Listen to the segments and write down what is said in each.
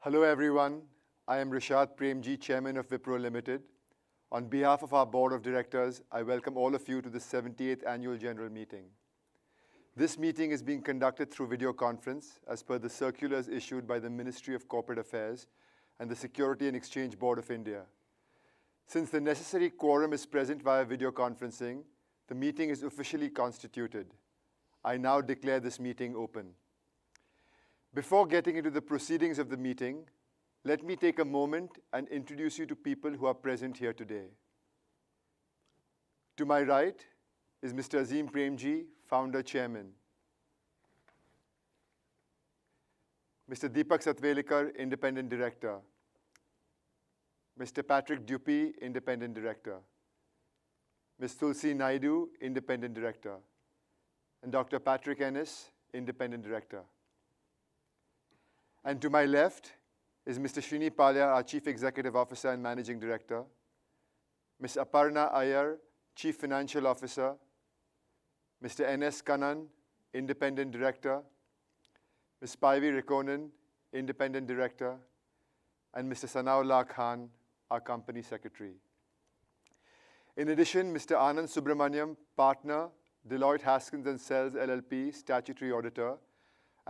Hello everyone, I am Rishad Premji, Chairman of Wipro Limited. On behalf of our Board of Directors, I welcome all of you to the 78th Annual General Meeting. This meeting is being conducted through video conference as per the circulars issued by the Ministry of Corporate Affairs and the Security and Exchange Board of India. Since the necessary quorum is present via video conferencing, the meeting is officially constituted. I now declare this meeting open. Before getting into the proceedings of the meeting, let me take a moment and introduce you to people who are present here today. To my right is Mr. Azim Premji, Founder Chairman. Mr. Deepak Satvelikar, Independent Director. Mr. Patrick Dupuy, Independent Director. Ms. Tulsi Naidu, Independent Director. And Dr. Patrick Ennis, Independent Director. And to my left is Mr. Srini Palya, our Chief Executive Officer and Managing Director. Ms. Aparna Iyer, Chief Financial Officer. Mr. N.S. Kannan, Independent Director. Ms. Paivi Rekonen, Independent Director. And Mr. Sanaullah Khan, our Company Secretary. In addition, Mr. Anand Subramaniam, Partner, Deloitte Haskins & Sells LLP, Statutory Auditor,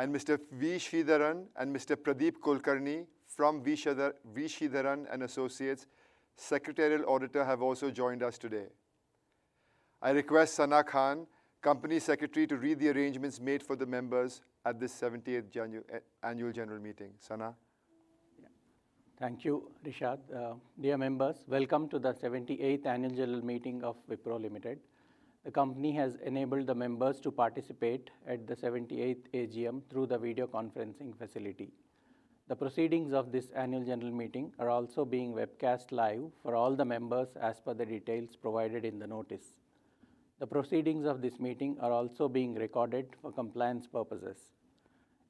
and Mr. V. Sridharan and Mr. Pradeep Kulkarni from V. Sridharan and Associates, Secretarial Auditor, have also joined us today. I request Sana Khan, Company Secretary, to read the arrangements made for the members at this 78th Annual General Meeting. Sana? Thank you, Rishad. Dear members, welcome to the 78th Annual General Meeting of Wipro Limited. The company has enabled the members to participate at the 78th AGM through the video conferencing facility. The proceedings of this annual general meeting are also being webcast live for all the members as per the details provided in the notice. The proceedings of this meeting are also being recorded for compliance purposes.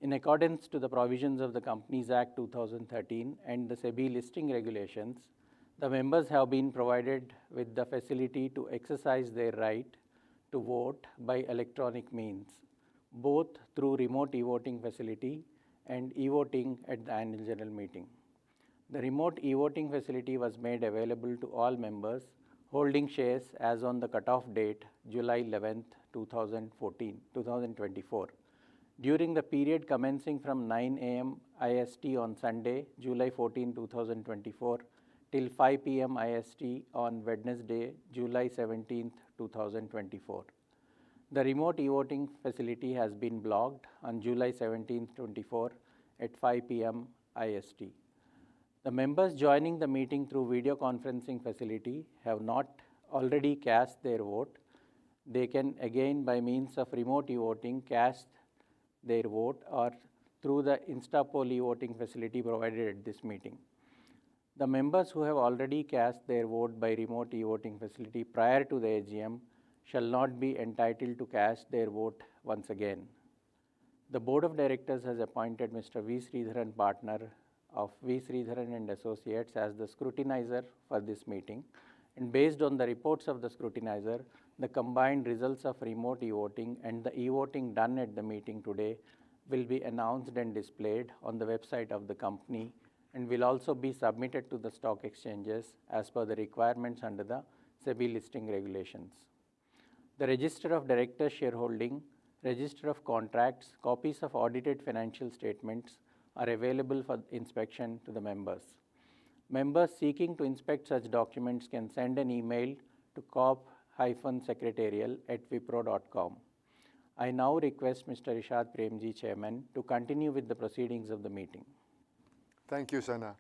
In accordance to the provisions of the Companies Act 2013 and the SEBI listing regulations, the members have been provided with the facility to exercise their right to vote by electronic means, both through remote e-voting facility and e-voting at the annual general meeting. The remote e-voting facility was made available to all members holding shares as on the cutoff date, July 11th, 2024. During the period commencing from 9 a.m. IST on Sunday, July 14, 2024, till 5 p.m. IST on Wednesday, July 17, 2024. The remote e-voting facility has been blocked on July 17, 2024 at 5 p.m. IST. The members joining the meeting through video conferencing facility have not already cast their vote. They can again, by means of remote e-voting, cast their vote or through the InstaPoll e-voting facility provided at this meeting. The members who have already cast their vote by remote e-voting facility prior to the AGM shall not be entitled to cast their vote once again. The Board of Directors has appointed Mr. V. Sridharan, Partner of V. Sridharan and Associates, as the scrutinizer for this meeting, and based on the reports of the scrutinizer, the combined results of remote e-voting and the e-voting done at the meeting today will be announced and displayed on the website of the company and will also be submitted to the stock exchanges as per the requirements under the SEBI listing regulations. The Register of Directors Shareholding, Register of Contracts, copies of audited financial statements are available for inspection to the members. Members seeking to inspect such documents can send an email to corp-secretarial@wipro.com. I now request Mr. Rishad Premji, Chairman, to continue with the proceedings of the meeting. Thank you, Sana.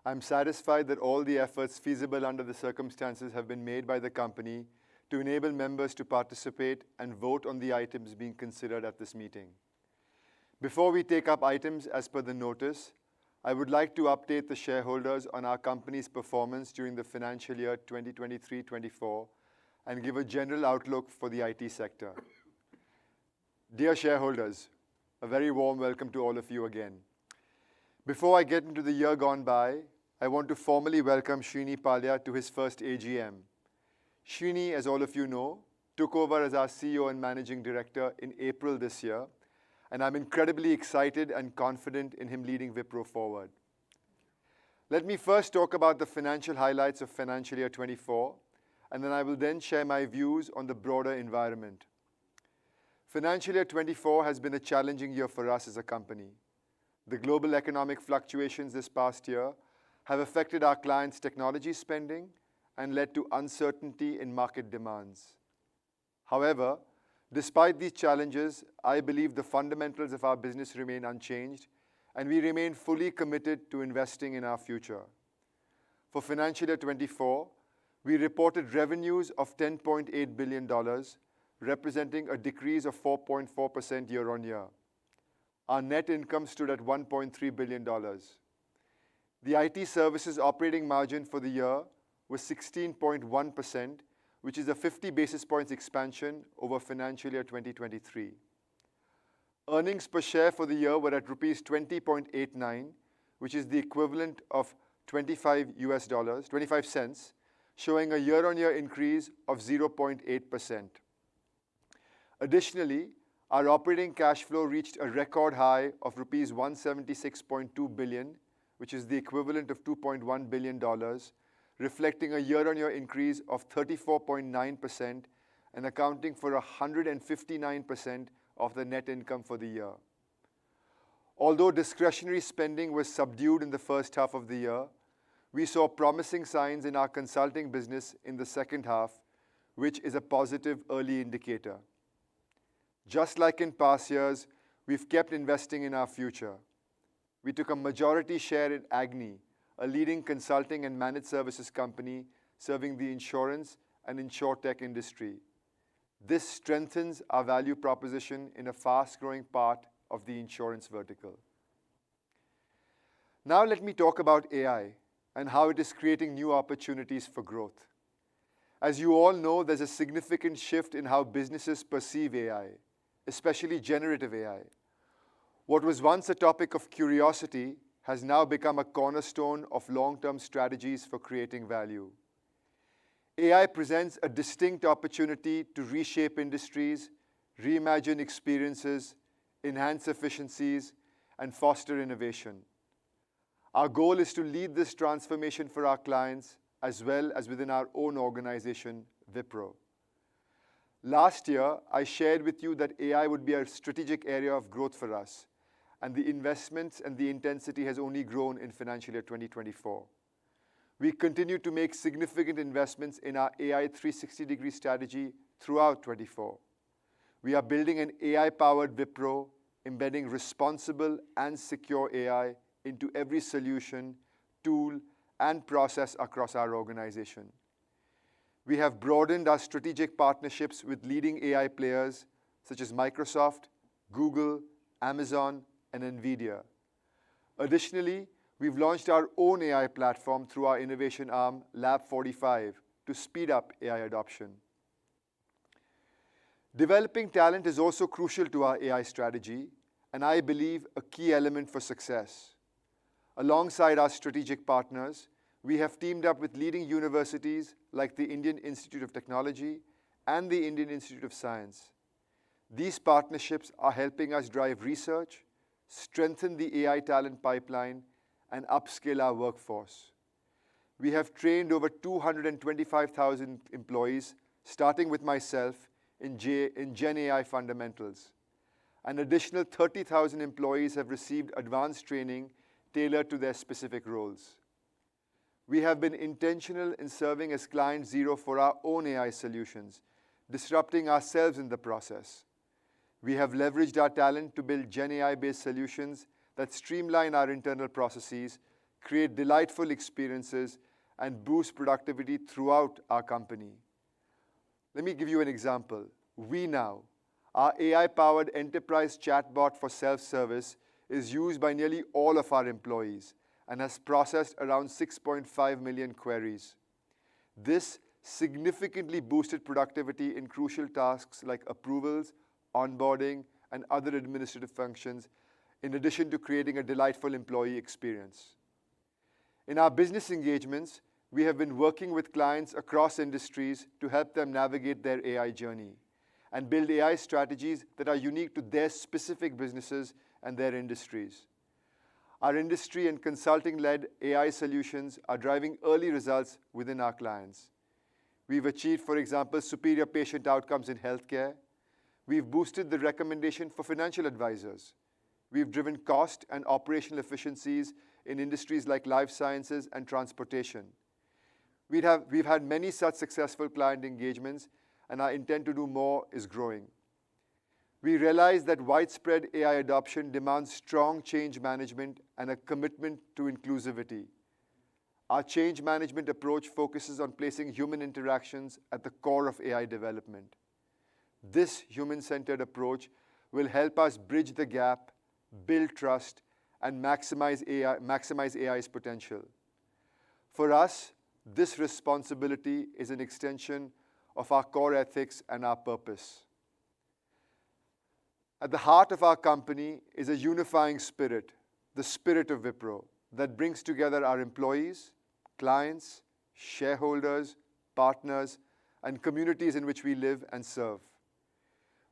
I'm satisfied that all the efforts feasible under the circumstances have been made by the company to enable members to participate and vote on the items being considered at this meeting. Before we take up items as per the notice, I would like to update the shareholders on our company's performance during the financial year 2023-24 and give a general outlook for the IT sector. Dear shareholders, a very warm welcome to all of you again. Before I get into the year gone by, I want to formally welcome Srini Palya to his first AGM. Srini, as all of you know, took over as our CEO and Managing Director in April this year, and I'm incredibly excited and confident in him leading Wipro forward. Let me first talk about the financial highlights of financial year 24, and then I will then share my views on the broader environment. Financial year 24 has been a challenging year for us as a company. The global economic fluctuations this past year have affected our clients' technology spending and led to uncertainty in market demands. However, despite these challenges, I believe the fundamentals of our business remain unchanged, and we remain fully committed to investing in our future. For financial year 24, we reported revenues of $10.8 billion, representing a decrease of 4.4% year-on-year. Our net income stood at $1.3 billion. The IT services operating margin for the year was 16.1%, which is a 50 basis points expansion over financial year 2023. Earnings per share for the year were at rupees 20.89, which is the equivalent of 25 cents, showing a year-on-year increase of 0.8%. Additionally, our operating cash flow reached a record high of rupees 176.2 billion, which is the equivalent of $2.1 billion, reflecting a year-on-year increase of 34.9% and accounting for 159% of the net income for the year. Although discretionary spending was subdued in the first half of the year, we saw promising signs in our consulting business in the second half, which is a positive early indicator. Just like in past years, we've kept investing in our future. We took a majority share in Agni, a leading consulting and managed services company serving the insurance and insurtech industry. This strengthens our value proposition in a fast-growing part of the insurance vertical. Now let me talk about AI and how it is creating new opportunities for growth. As you all know, there's a significant shift in how businesses perceive AI, especially generative AI. What was once a topic of curiosity has now become a cornerstone of long-term strategies for creating value. AI presents a distinct opportunity to reshape industries, reimagine experiences, enhance efficiencies, and foster innovation. Our goal is to lead this transformation for our clients as well as within our own organization, Wipro. Last year, I shared with you that AI would be a strategic area of growth for us, and the investments and the intensity has only grown in financial year 2024. We continue to make significant investments in our AI 360-degree strategy throughout 24. We are building an AI-powered Wipro, embedding responsible and secure AI into every solution, tool, and process across our organization. We have broadened our strategic partnerships with leading AI players such as Microsoft, Google, Amazon, and NVIDIA. Additionally, we've launched our own AI platform through our innovation arm, Lab 45, to speed up AI adoption. Developing talent is also crucial to our AI strategy, and I believe a key element for success. Alongside our strategic partners, we have teamed up with leading universities like the Indian Institute of Technology and the Indian Institute of Science. These partnerships are helping us drive research, strengthen the AI talent pipeline, and upskill our workforce. We have trained over 225,000 employees, starting with myself, in Gen AI fundamentals. An additional 30,000 employees have received advanced training tailored to their specific roles. We have been intentional in serving as client zero for our own AI solutions, disrupting ourselves in the process. We have leveraged our talent to build Gen AI-based solutions that streamline our internal processes, create delightful experiences, and boost productivity throughout our company. Let me give you an example. WeNow, our AI-powered enterprise chatbot for self-service, is used by nearly all of our employees and has processed around 6.5 million queries. This significantly boosted productivity in crucial tasks like approvals, onboarding, and other administrative functions, in addition to creating a delightful employee experience. In our business engagements, we have been working with clients across industries to help them navigate their AI journey and build AI strategies that are unique to their specific businesses and their industries. Our industry and consulting-led AI solutions are driving early results within our clients. We've achieved, for example, superior patient outcomes in healthcare. We've boosted the recommendation for financial advisors. We've driven cost and operational efficiencies in industries like life sciences and transportation. We've had many such successful client engagements, and our intent to do more is growing. We realize that widespread AI adoption demands strong change management and a commitment to inclusivity. Our change management approach focuses on placing human interactions at the core of AI development. This human-centered approach will help us bridge the gap, build trust, and maximize AI's potential. For us, this responsibility is an extension of our core ethics and our purpose. At the heart of our company is a unifying spirit, the spirit of Wipro, that brings together our employees, clients, shareholders, partners, and communities in which we live and serve.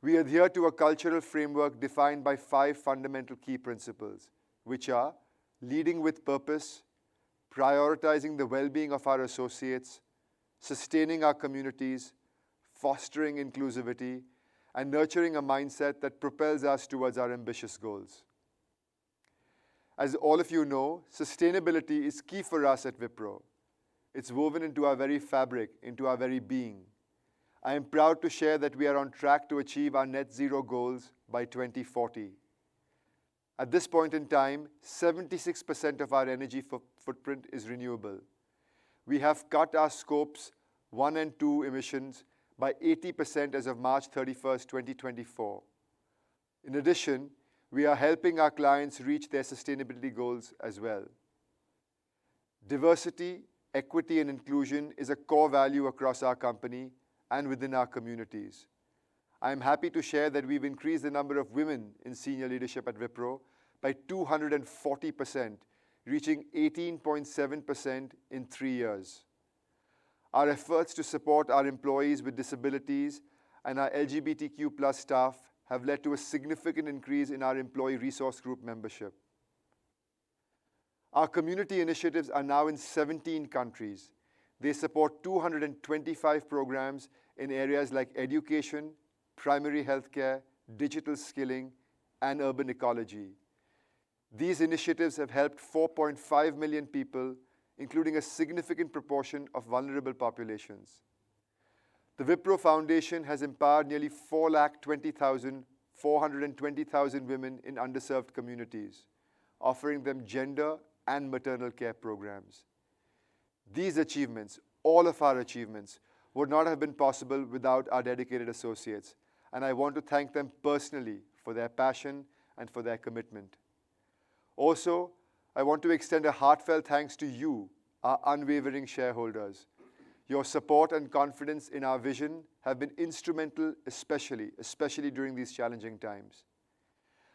We adhere to a cultural framework defined by 5 fundamental key principles, which are leading with purpose, prioritizing the well-being of our associates, sustaining our communities, fostering inclusivity, and nurturing a mindset that propels us towards our ambitious goals. As all of you know, sustainability is key for us at Wipro. It's woven into our very fabric, into our very being. I am proud to share that we are on track to achieve our net zero goals by 2040. At this point in time, 76% of our energy footprint is renewable. We have cut our scopes 1 and 2 emissions by 80% as of March 31st, 2024. In addition, we are helping our clients reach their sustainability goals as well. Diversity, equity, and inclusion is a core value across our company and within our communities. I am happy to share that we've increased the number of women in senior leadership at Wipro by 240%, reaching 18.7% in 3 years. Our efforts to support our employees with disabilities and our LGBTQ+ staff have led to a significant increase in our employee resource group membership. Our community initiatives are now in 17 countries. They support 225 programs in areas like education, primary healthcare, digital skilling, and urban ecology. These initiatives have helped 4.5 million people, including a significant proportion of vulnerable populations. The Wipro Foundation has empowered nearly 420,000 women in underserved communities, offering them gender and maternal care programs. These achievements, all of our achievements, would not have been possible without our dedicated associates, and I want to thank them personally for their passion and for their commitment. Also, I want to extend a heartfelt thanks to you, our unwavering shareholders. Your support and confidence in our vision have been instrumental, especially during these challenging times.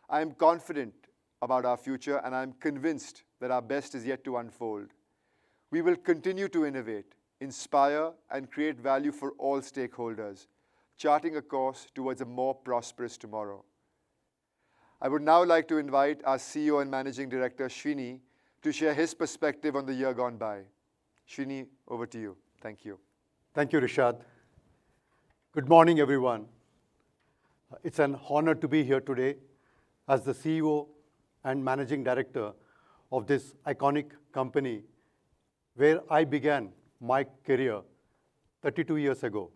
I am confident about our future, and I am convinced that our best is yet to unfold. We will continue to innovate, inspire, and create value for all stakeholders, charting a course towards a more prosperous tomorrow. I would now like to invite our CEO and Managing Director, Srini, to share his perspective on the year gone by. Srini, over to you. Thank you. Thank you, Rishad. Good morning, everyone. It's an honor to be here today as the CEO and Managing Director of this iconic company where I began my career 32 years ago.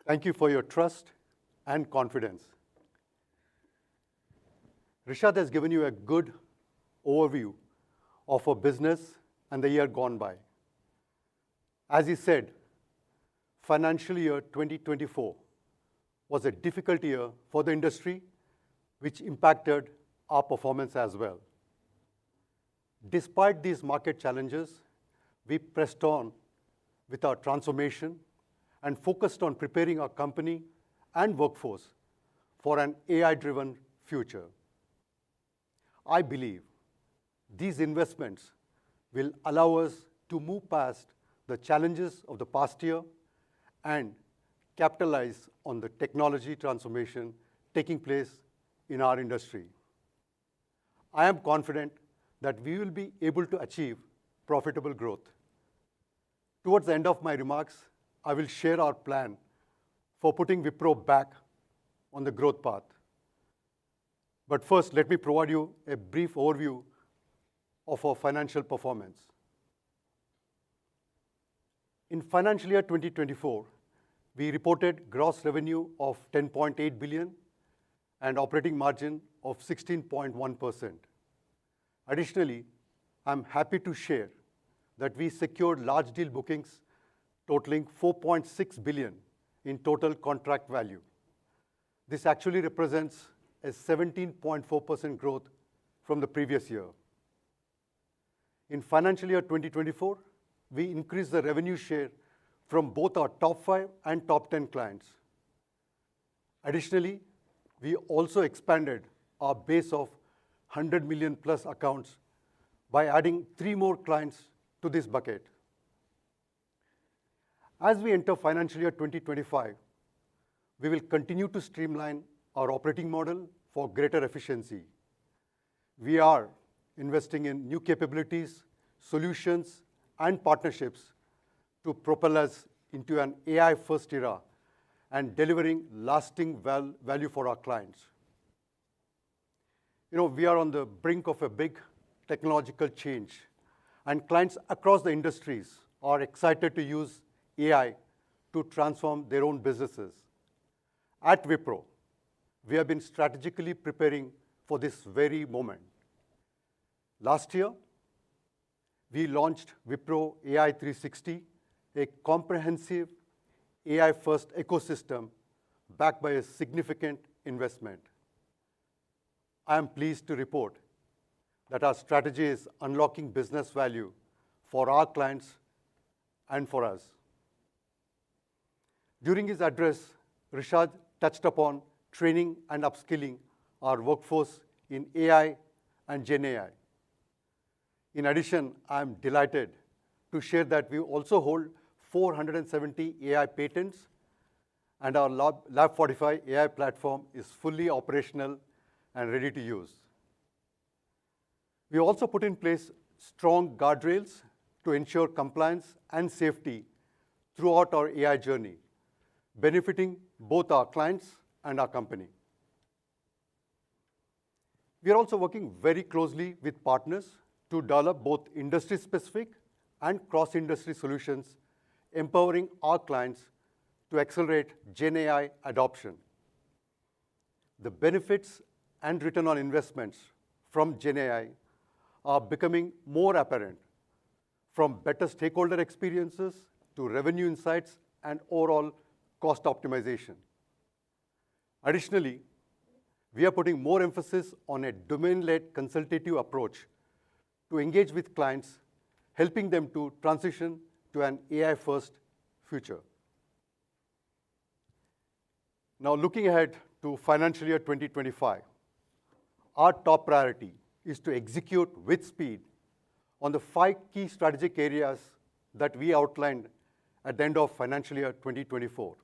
Thank you for your trust and confidence. Rishad has given you a good overview of our business and the year gone by. As he said, financial year 2024 was a difficult year for the industry, which impacted our performance as well. Despite these market challenges, we pressed on with our transformation and focused on preparing our company and workforce for an AI-driven future. I believe these investments will allow us to move past the challenges of the past year and capitalize on the technology transformation taking place in our industry. I am confident that we will be able to achieve profitable growth. Towards the end of my remarks, I will share our plan for putting Wipro back on the growth path. But first, let me provide you a brief overview of our financial performance. In financial year 2024, we reported gross revenue of 10.8 billion and operating margin of 16.1%. Additionally, I'm happy to share that we secured large deal bookings totaling 4.6 billion in total contract value. This actually represents a 17.4% growth from the previous year. In financial year 2024, we increased the revenue share from both our top 5 and top 10 clients. Additionally, we also expanded our base of 100 million plus accounts by adding 3 more clients to this bucket. As we enter financial year 2025, we will continue to streamline our operating model for greater efficiency. We are investing in new capabilities, solutions, and partnerships to propel us into an AI-first era and delivering lasting value for our clients. We are on the brink of a big technological change, and clients across the industries are excited to use AI to transform their own businesses. At Wipro, we have been strategically preparing for this very moment. Last year, we launched Wipro AI 360, a comprehensive AI-first ecosystem backed by a significant investment. I am pleased to report that our strategy is unlocking business value for our clients and for us. During his address, Rishad touched upon training and upskilling our workforce in AI and Gen AI. In addition, I am delighted to share that we also hold 470 AI patents, and our Lab 45 AI platform is fully operational and ready to use. We also put in place strong guardrails to ensure compliance and safety throughout our AI journey, benefiting both our clients and our company. We are also working very closely with partners to develop both industry-specific and cross-industry solutions, empowering our clients to accelerate Gen AI adoption. The benefits and return on investments from Gen AI are becoming more apparent, from better stakeholder experiences to revenue insights and overall cost optimization. Additionally, we are putting more emphasis on a domain-led consultative approach to engage with clients, helping them to transition to an AI-first future. Now, looking ahead to financial year 2025, our top priority is to execute with speed on the 5 key strategic areas that we outlined at the end of financial year 2024.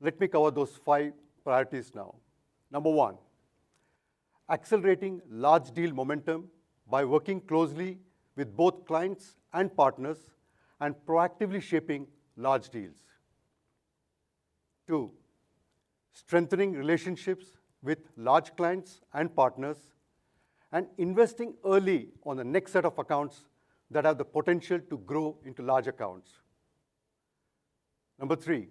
Let me cover those 5 priorities now. Number 1, accelerating large deal momentum by working closely with both clients and partners and proactively shaping large deals. 2, strengthening relationships with large clients and partners and investing early on the next set of accounts that have the potential to grow into large accounts. Number 3,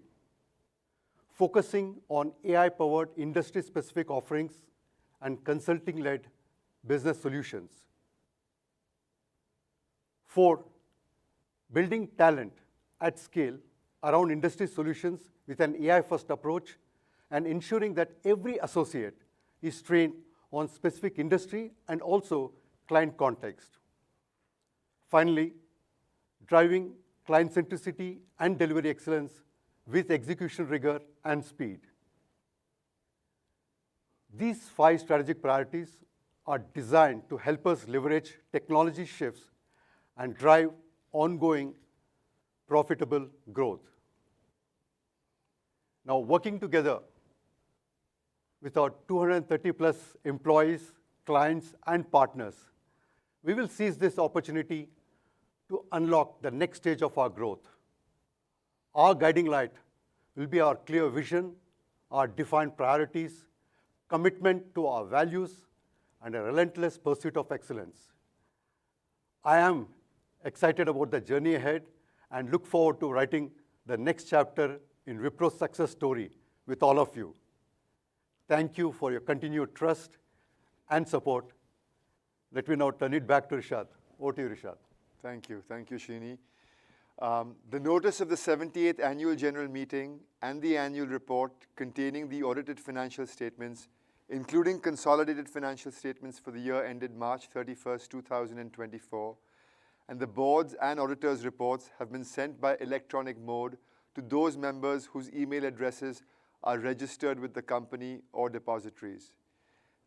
focusing on AI-powered industry-specific offerings and consulting-led business solutions. 4, building talent at scale around industry solutions with an AI-first approach and ensuring that every associate is trained on specific industry and also client context. Finally, driving client centricity and delivery excellence with execution rigor and speed. These 5 strategic priorities are designed to help us leverage technology shifts and drive ongoing profitable growth. Now, working together with our 230 plus employees, clients, and partners, We will seize this opportunity to unlock the next stage of our growth. Our guiding light will be our clear vision, our defined priorities, commitment to our values, and a relentless pursuit of excellence. I am excited about the journey ahead and look forward to writing the next chapter in Wipro's success story with all of you. Thank you for your continued trust and support. Let me now turn it back to Rishad. Over to you, Rishad. Thank you, Srini. The notice of the 78th Annual General Meeting and the annual report containing the audited financial statements, including consolidated financial statements for the year ended March 31st, 2024, and the board's and auditors' reports have been sent by electronic mode to those members whose email addresses are registered with the company or depositories.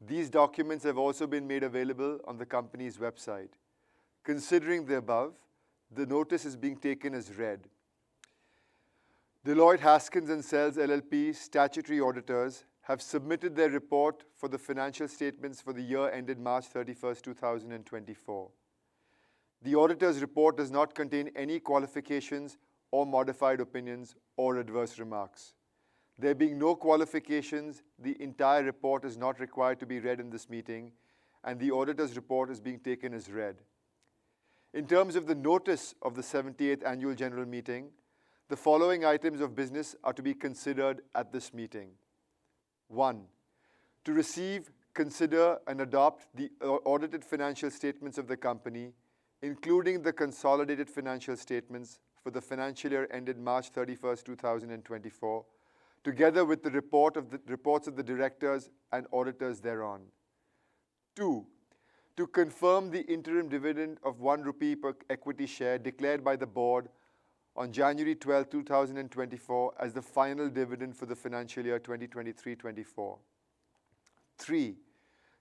These documents have also been made available on the company's website. Considering the above, the notice is being taken as read. Deloitte Haskins & Sells LLP statutory auditors have submitted their report for the financial statements for the year ended March 31st, 2024. The auditor's report does not contain any qualifications or modified opinions or adverse remarks. There being no qualifications, the entire report is not required to be read in this meeting, and the auditor's report is being taken as read. In terms of the notice of the 78th Annual General Meeting, the following items of business are to be considered at this meeting. 1. To receive, consider, and adopt the audited financial statements of the company, including the consolidated financial statements for the financial year ended March 31st, 2024, together with the reports of the directors and auditors thereon. 2. To confirm the interim dividend of 1 rupee per equity share declared by the board on January 12, 2024 as the final dividend for the financial year 2023-24. 3.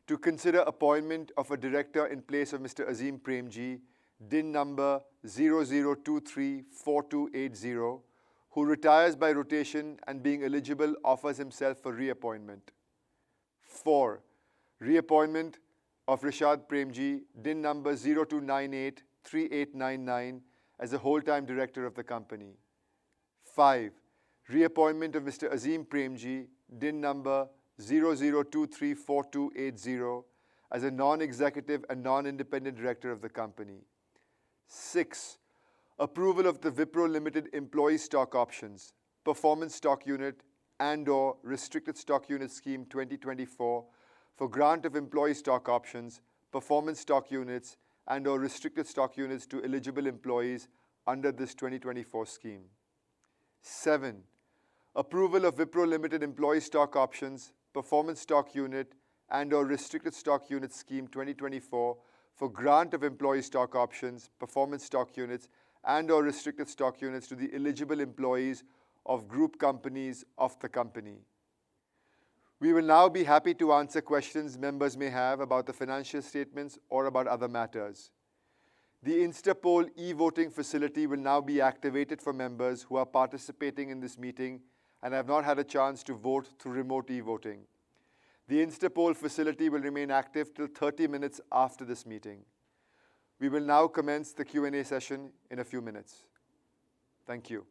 To consider appointment of a director in place of Mr. Azim Premji, DIN number 00234280, who retires by rotation and being eligible offers himself for reappointment. 4. Reappointment of Rishad Premji, DIN number 02983899 as a whole-time director of the company. 5. Reappointment of Mr. Azim Premji, DIN number 00234280 as a non-executive and non-independent director of the company. 6. Approval of the Wipro Limited Employee Stock Options, Performance Stock Unit and/or Restricted Stock Unit Scheme 2024 for grant of employee stock options, performance stock units, and/or restricted stock units to eligible employees under this 2024 scheme. 7. Approval of Wipro Limited Employee Stock Options, Performance Stock Unit, and/or Restricted Stock Unit Scheme 2024 for grant of employee stock options, performance stock units, and/or restricted stock units to the eligible employees of group companies of the company. We will now be happy to answer questions members may have about the financial statements or about other matters. The Instapoll e-voting facility will now be activated for members who are participating in this meeting and have not had a chance to vote through remote e-voting. The Instapoll facility will remain active till 30 minutes after this meeting. We will now commence the Q&A session in a few minutes. Thank you.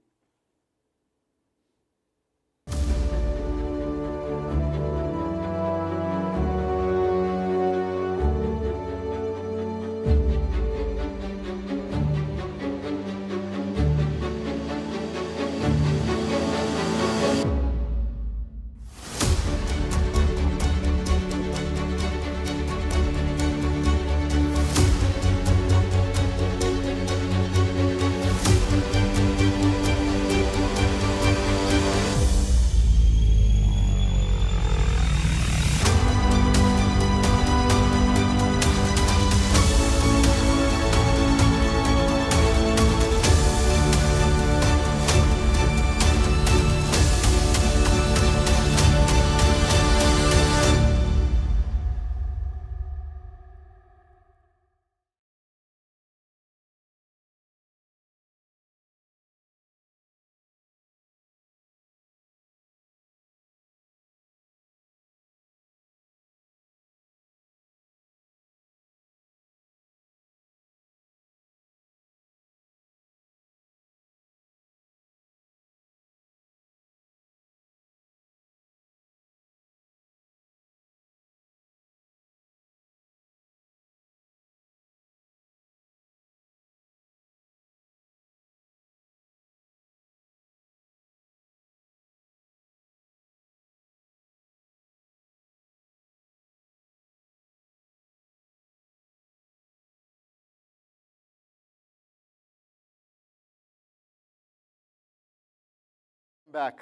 Back.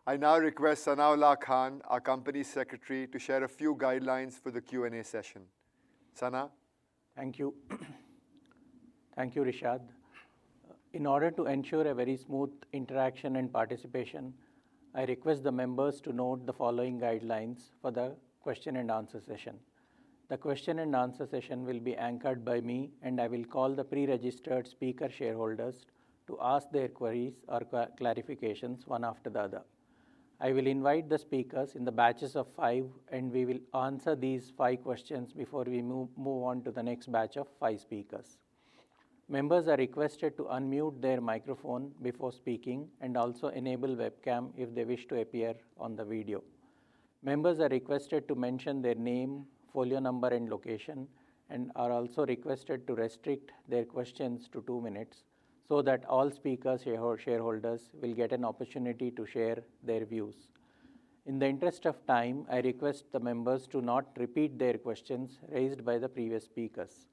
I now request Sanaullah Khan, our company secretary, to share a few guidelines for the Q&A session. Sana? Thank you. Thank you, Rishad. In order to ensure a very smooth interaction and participation, I request the members to note the following guidelines for the question and answer session. The question and answer session will be anchored by me, and I will call the pre-registered speaker shareholders to ask their queries or clarifications one after the other. I will invite the speakers in the batches of 5, and we will answer these 5 questions before we move on to the next batch of 5 speakers. Members are requested to unmute their microphone before speaking and also enable webcam if they wish to appear on the video. Members are requested to mention their name, folio number and location, and are also requested to restrict their questions to 2 minutes so that all speakers, shareholders will get an opportunity to share their views. In the interest of time, I request the members to not repeat their questions raised by the previous speakers.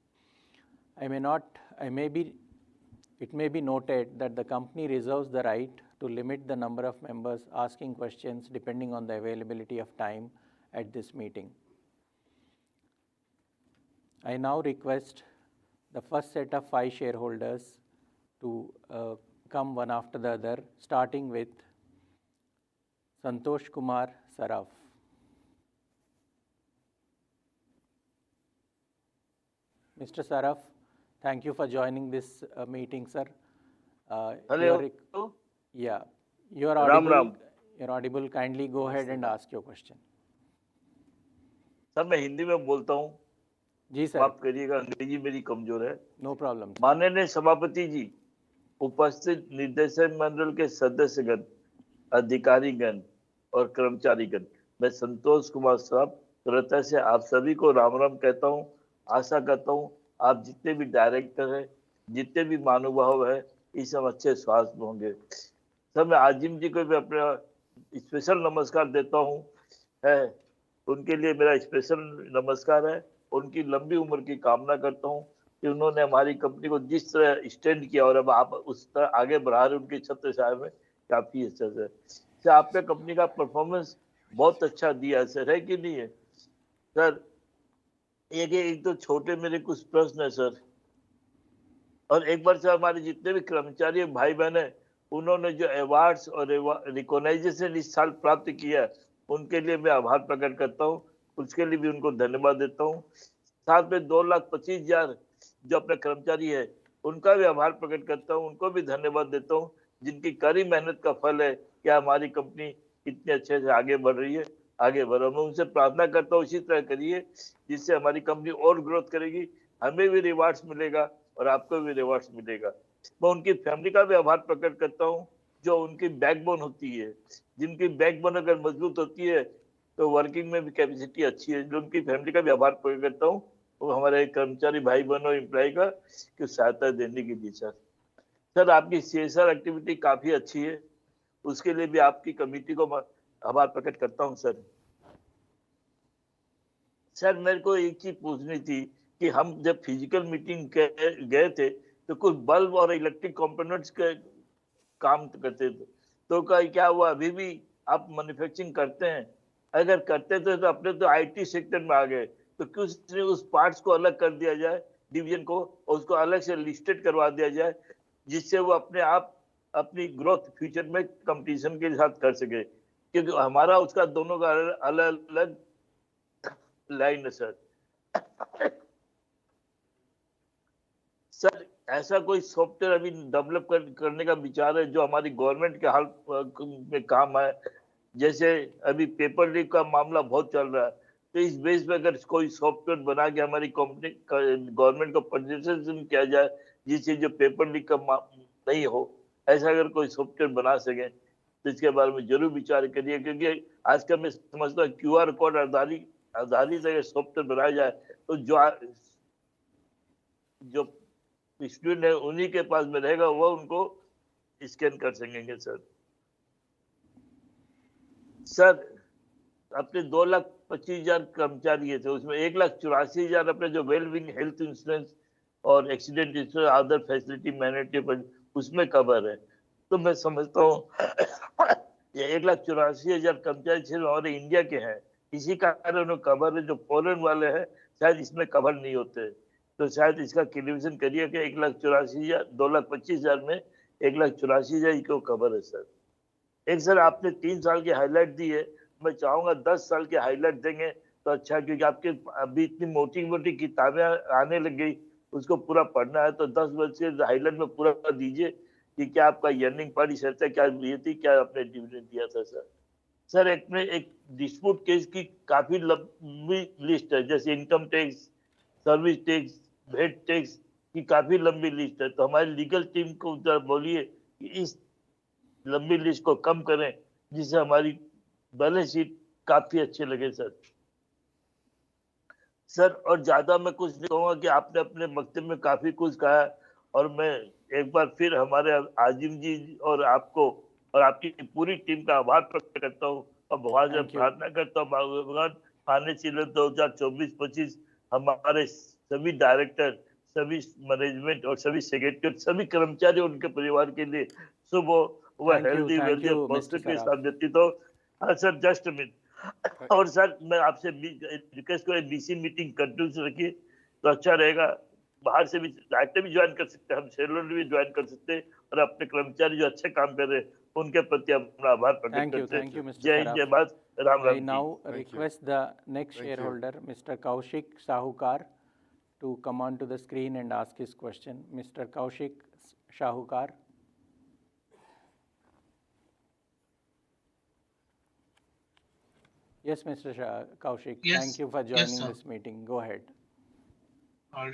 It may be noted that the company reserves the right to limit the number of members asking questions depending on the availability of time at this meeting. I now request the first set of 5 shareholders to come one after the other, starting with Santosh Kumar Saraf. Mr. Saraf, thank you for joining this meeting, sir. Hello. You are audible. Ram. You're audible. Kindly go ahead and ask your question. Sir मैं हिंदी में बोलता हूँ, जी sir. माफ करिएगा, अंग्रेजी मेरी कमजोर है. No problem. माननीय सभापति जी, उपस्थित निर्देशक मंडल के सदस्यगण, अधिकारीगण और कर्मचारीगण, मैं संतोष कुमार साहब हृदय से आप सभी को राम राम कहता हूँ. आशा करता हूँ आप जितने भी डायरेक्टर हैं, जितने भी महानुभाव है, इस सब अच्छे स्वास्थ्य में होंगे. सर मैं आजिम जी को भी अपना स्पेशल नमस्कार देता हूँ. है उनके लिए मेरा स्पेशल नमस्कार है. उनकी लंबी उम्र की कामना करता हूँ कि उन्होंने हमारी कंपनी को जिस तरह स्टैंड किया और अब आप उस तरह आगे बढ़ा रहे, उनकी छत्र छाया में काफी अच्छा है. सर आपने कंपनी का परफॉर्मेंस बहुत अच्छा दिया है सर, है कि नहीं है सर? एक तो छोटे मेरे कुछ प्रश्न है सर. और एक बार से हमारे जितने भी कर्मचारी भाई बहन है, उन्होंने जो अवार्ड्स और रिकॉग्नाइजेशन इस साल प्राप्त किया, उनके लिए मैं आभार प्रकट करता हूँ. उसके लिए भी उनको धन्यवाद देता हूँ. साथ में 2,25,000 जो अपने कर्मचारी है, उनका भी आभार प्रकट करता हूँ. उनको भी धन्यवाद देता हूँ, जिनकी कड़ी मेहनत का फल है कि हमारी कंपनी इतने अच्छे से आगे बढ़ रही है. आगे बढ़ो. मैं उनसे प्रार्थना करता हूँ इसी तरह करिए, जिससे हमारी कंपनी और ग्रोथ करेगी. हमें भी रिवार्ड्स मिलेगा और आपको भी रिवार्ड्स मिलेगा. मैं उनकी फैमिली का भी आभार प्रकट करता हूँ, जो उनकी बैकबोन होती है. जिनकी बैकबोन अगर मजबूत होती है तो वर्किंग में भी कैपेसिटी अच्छी है. जो उनकी फैमिली का भी आभार प्रकट करता हूँ, वो हमारे कर्मचारी भाई बहनों एम्प्लॉय का की सहायता देने के लिए. सर आपकी CSR एक्टिविटी काफी अच्छी है, उसके लिए भी आपकी कमेटी को आभार प्रकट करता हूँ. सर मेरे को एक चीज पूछनी थी कि हम जब फिजिकल मीटिंग गए थे तो कुछ बल्ब और इलेक्ट्रिक कंपोनेंट्स के काम करते थे, तो क्या हुआ? अभी भी आप मैन्युफैक्चरिंग करते हैं? अगर करते थे तो अपने तो IT सेक्टर में आ गए, तो क्यों उस पार्ट्स को अलग कर दिया जाए, डिवीजन को, और उसको अलग से लिस्टेड करवा दिया जाए, जिससे वो अपने आप अपनी ग्रोथ फ्यूचर में कंपटीशन के साथ कर सके. क्योंकि हमारा उसका दोनों का अलग अलग लाइन है सर. सर ऐसा कोई सॉफ्टवेयर अभी डेवलप करने का विचार है जो हमारी गवर्नमेंट के हाल में काम है? जैसे अभी पेपर लीक का मामला बहुत चल रहा है, तो इस बेस पे अगर कोई सॉफ्टवेयर बना के हमारी कंपनी गवर्नमेंट को प्रेजेंटेशन किया जाए, जिससे जो पेपर लीक का नहीं हो, ऐसा अगर कोई सॉफ्टवेयर बना सके तो इसके बारे में जरूर विचार करिए. क्योंकि आजकल मैं समझता हूँ QR कोड आधारित अगर सॉफ्टवेयर बनाया जाए तो जो स्टूडेंट है उन्हीं के पास में रहेगा, वो उनको स्कैन कर सकेंगे. सर अपने 2,25,000 कर्मचारी थे, उसमें 1,84,000 अपने जो वेलबिंग हेल्थ इंश्योरेंस और accident insurance other facility management उसमें कवर है. तो मैं समझता हूँ ये 1,84,000 कर्मचारी सिर्फ हमारे इंडिया के हैं, इसी कारण कवर है। जो फॉरेन वाले हैं शायद इसमें कवर नहीं होते, तो शायद इसका क्लियरेशन करिए कि 1,84,000 2,25,000 में 1,84,000 को कवर है सर। एक सर आपने 3 साल की हाईलाइट दी है, मैं चाहूंगा 10 साल की हाईलाइट देंगे तो अच्छा, क्योंकि आपके अभी इतनी मोटी मोटी किताबें आने लग गई, उसको पूरा पढ़ना है तो 10 वर्ष के हाईलाइट में पूरा दीजिए कि क्या आपका अर्निंग पारी शर्तें क्या ये थी, क्या आपने डिविडेंड दिया था सर। सर एक में एक डिस्प्यूट केस की काफी लंबी लिस्ट है, जैसे income tax, service tax, VAT tax की काफी लंबी लिस्ट है, तो हमारी लीगल टीम को जरा बोलिए कि इस लंबी लिस्ट को कम करें, जिससे हमारी बैलेंस शीट काफी अच्छे लगे सर। सर और ज्यादा मैं कुछ नहीं कहूंगा कि आपने अपने वक्तव्य में काफी कुछ कहा है, और मैं एक बार फिर हमारे आजिम जी और आपको और आपकी पूरी टीम का आभार प्रकट करता हूँ, और भगवान से प्रार्थना करता हूँ भगवान आने चले 2024-25 हमारे सभी डायरेक्टर, सभी मैनेजमेंट और सभी सेक्रेटरी, सभी कर्मचारी उनके परिवार के लिए शुभ हो, वह हेल्दी वेल्दी और पॉजिटिव के साथ व्यतीत हो। हाँ सर, जस्ट मिनट। और सर मैं आपसे रिक्वेस्ट करूँ, बीसी मीटिंग कंटिन्यू रखिए तो अच्छा रहेगा। बाहर से भी डायरेक्टर भी ज्वाइन कर सकते हैं, हम शेयर होल्डर भी ज्वाइन कर सकते हैं, और अपने कर्मचारी जो अच्छे काम कर रहे हैं उनके प्रति अपना आभार प्रकट करते Thank you, हैं। Mr. जय हिंद, जय Saraf. Bharat, Ram I Ram ji. now Thank you. request the next Thank you. shareholder, Mr. Kaushik Shahukar, to come on to the screen and ask his question. Mr. Kaushik Shahukar. Yes, Mr. Kaushik, Yes. thank you for Yes, joining sir. this meeting. Go ahead.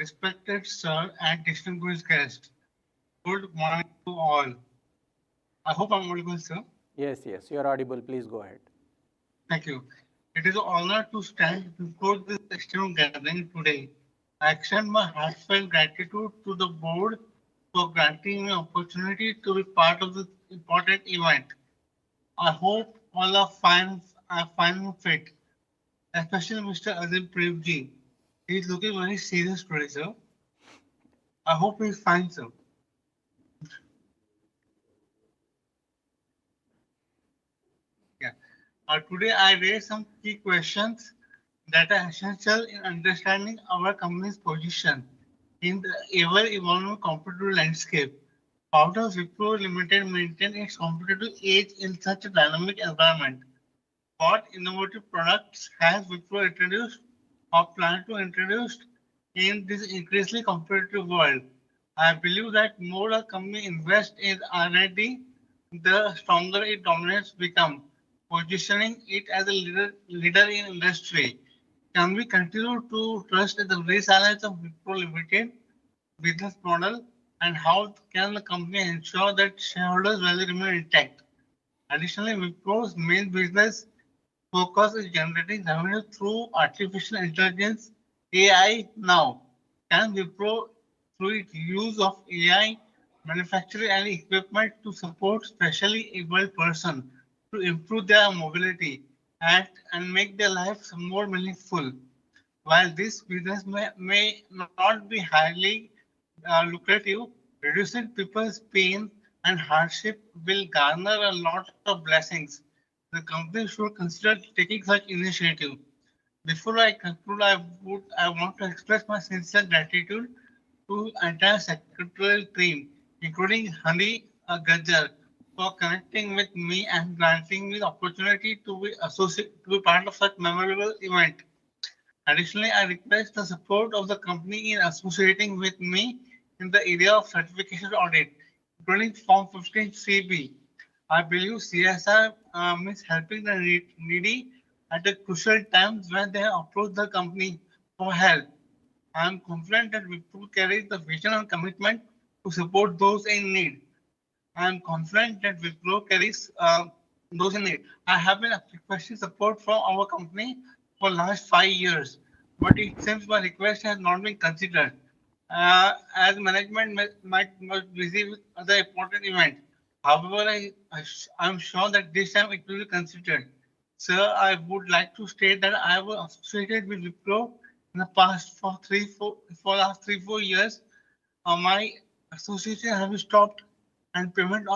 Respected sir and distinguished guests, good morning to all. I hope I'm audible, sir. Yes, you're audible. Please go ahead. Thank you. It is an honor to stand before this esteemed gathering today. I extend my heartfelt gratitude to the board for granting me opportunity to be part of this important event. I hope all are fine fit, especially Mr. Azim Premji. He is looking very serious today, sir. I hope he's fine, sir. Yeah. Today I raised some key questions that are essential in understanding our company's position in the ever-evolving competitive landscape. How does Wipro Limited maintain its competitive edge in such a dynamic environment? What innovative products has Wipro introduced or plan to introduce in this increasingly competitive world? I believe that more a company invests in R&D, the stronger its dominance becomes, positioning it as a leader in industry. Can we continue to trust in the resilience of Wipro Limited business model, and how can the company ensure that shareholders' value remain intact? Additionally, Wipro's main business focus is generating revenue through artificial intelligence AI now. Can Wipro, through its use of AI, manufacture any equipment to support specially abled persons to improve their mobility and make their lives more meaningful? While this business may not be highly lucrative, reducing people's pain and hardship will garner a lot of blessings. The company should consider taking such initiative. Before I conclude, I want to express my sincere gratitude to entire secretarial team, including Hani Gajjar, for connecting with me and granting me the opportunity to be part of such memorable event. Additionally, I request the support of the company in associating with me in the area of certification audit, including Form 15 CB. I believe CSR means helping the needy at a crucial times when they approach the company for help. I am confident that Wipro carries the vision and commitment to support those in need. I am confident that Wipro carries those in need. I have been requesting support from our company for last 5 years, but it seems my request has not been considered. As management might be busy with other important events. However, I'm sure that this time it will be considered. Sir, I would like to state that I was associated with Wipro in the past for last 3-4 years. My association has been stopped and payment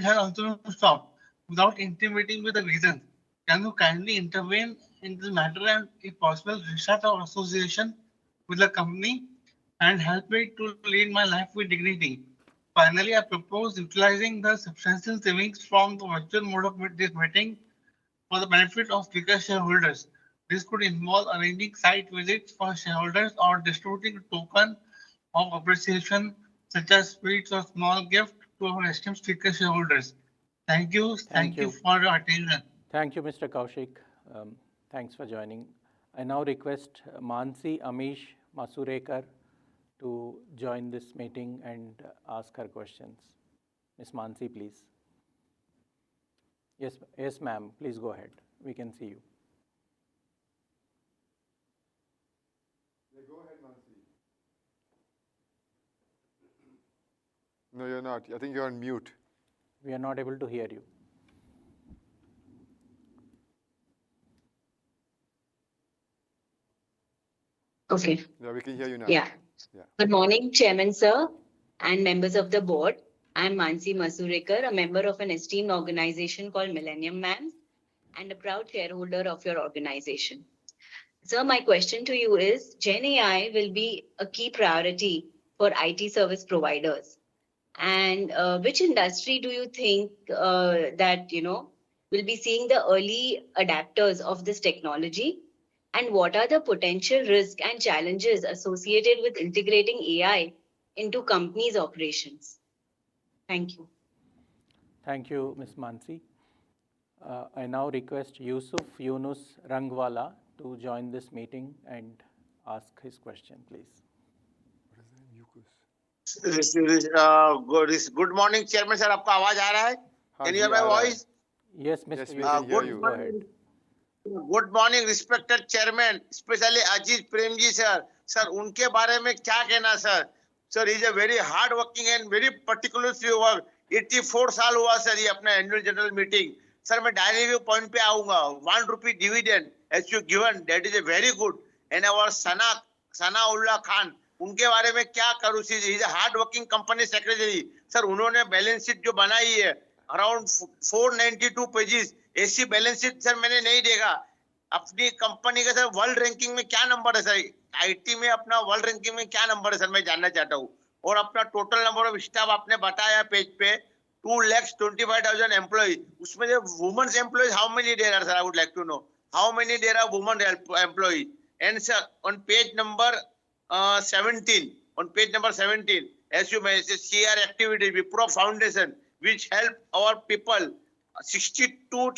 has also been stopped without intimating with the reason. Can you kindly intervene in this matter and, if possible, restart our association with the company and help me to lead my life with dignity? Finally, I propose utilizing the substantial savings from the virtual mode of this meeting for the benefit of speaker shareholders. This could involve arranging site visits for shareholders or distributing a token of appreciation such as sweets or small gift to our esteemed speaker shareholders. Thank you. Thank you you. for your attention. Thank you, Mr. Kaushik. Thanks for joining. I now request Mansi Amish Masurekar to join this meeting and ask her questions. Ms. Mansi, please. Yes, ma'am. Please go ahead. We can see you. Go ahead, Mansi. No, you're not. I think you're on mute. We are not able to hear you. Okay. Yeah, we can hear you now. Yeah. Good morning, Chairman Sir and members of the board. I'm Mansi Masurekar, a member of an esteemed organization called Millennium Man and a proud shareholder of your organization. Sir, my question to you is, Gen AI will be a key priority for IT service providers. And which industry do you think that, will be seeing the early adapters of this technology? And what are the potential risks and challenges associated with integrating AI into companies' operations? Thank you. Thank you, Ms. Mansi. I now request Yusuf Yunus Rangwala to join this meeting and ask his question, please. Good morning, Chairman sir. आपका आवाज आ रहा है? Can you hear my voice? Yes, Mr. Yes, we Yusuf, can hear you. go ahead. Good morning, respected chairman, especially Ajit Premji sir. Sir, उनके बारे में क्या कहना sir? Sir, he is a very hard working and very meticulously work. 84 साल हुआ sir ये अपना annual general meeting. Sir, मैं डायरेक्ट पॉइंट पे आऊंगा. ₹1 dividend as you given, that is a very good. And our Sanaullah Khan, उनके बारे में क्या करूँ? He is a hard working company secretary. Sir, उन्होंने बैलेंस शीट जो बनाई है अराउंड 492 पेजेस, ऐसी बैलेंस शीट सर मैंने नहीं देखा. अपनी कंपनी का सर वर्ल्ड रैंकिंग में क्या नंबर है सर? आईटी में अपना वर्ल्ड रैंकिंग में क्या नंबर है सर, मैं जानना चाहता हूँ. और अपना टोटल नंबर ऑफ स्टाफ आपने बताया पेज पे 2,25,000 एम्प्लॉय. उसमें जो women's employ how many there are sir? I would like to know how many there are women employ. And sir on page number 17, on page number 17, as you mentioned, CR activity, Wipro Foundation, which help our people, 62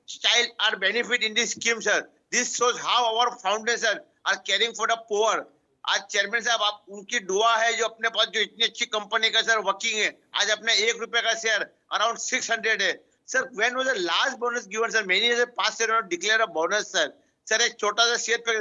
child are benefit in this scheme, sir. This shows how our foundation are caring for the poor. आज chairman साहब आप उनकी दुआ है जो अपने पास जो इतनी अच्छी कंपनी का सर वर्किंग है, आज अपने ₹1 का शेयर अराउंड 600 है. Sir, when was the last bonus given, sir? Many years past sir not declare a bonus, sir. Sir एक छोटा सा शेयर पे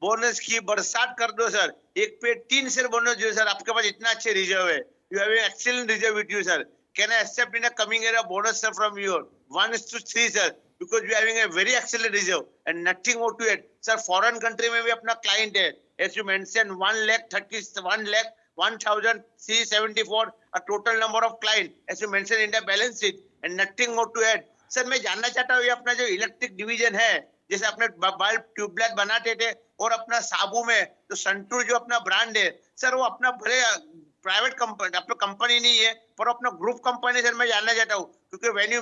बोनस की बरसात कर दो सर. एक पे 3 शेयर बोनस जो सर, आपके पास इतना अच्छे रिजर्व है. You have an excellent reserve with you, sir. Can I accept in a coming year a bonus, sir, from you? 1:3, sir. Because we are having a very excellent reserve and nothing more to it. Sir, foreign country में भी अपना client है. As you mentioned, 1,01,374 a total number of client. As you mentioned in the balance sheet and nothing more to add. Sir, मैं जानना चाहता हूँ ये अपना जो इलेक्ट्रिक डिवीजन है, जैसे अपने बल्ब ट्यूबलाइट बनाते थे और अपना साबु में तो संतूर जो अपना ब्रांड है सर, वो अपना भले प्राइवेट कंपनी अपना कंपनी नहीं है पर अपना ग्रुप कंपनी सर, मैं जानना चाहता हूँ. क्योंकि वेन्यू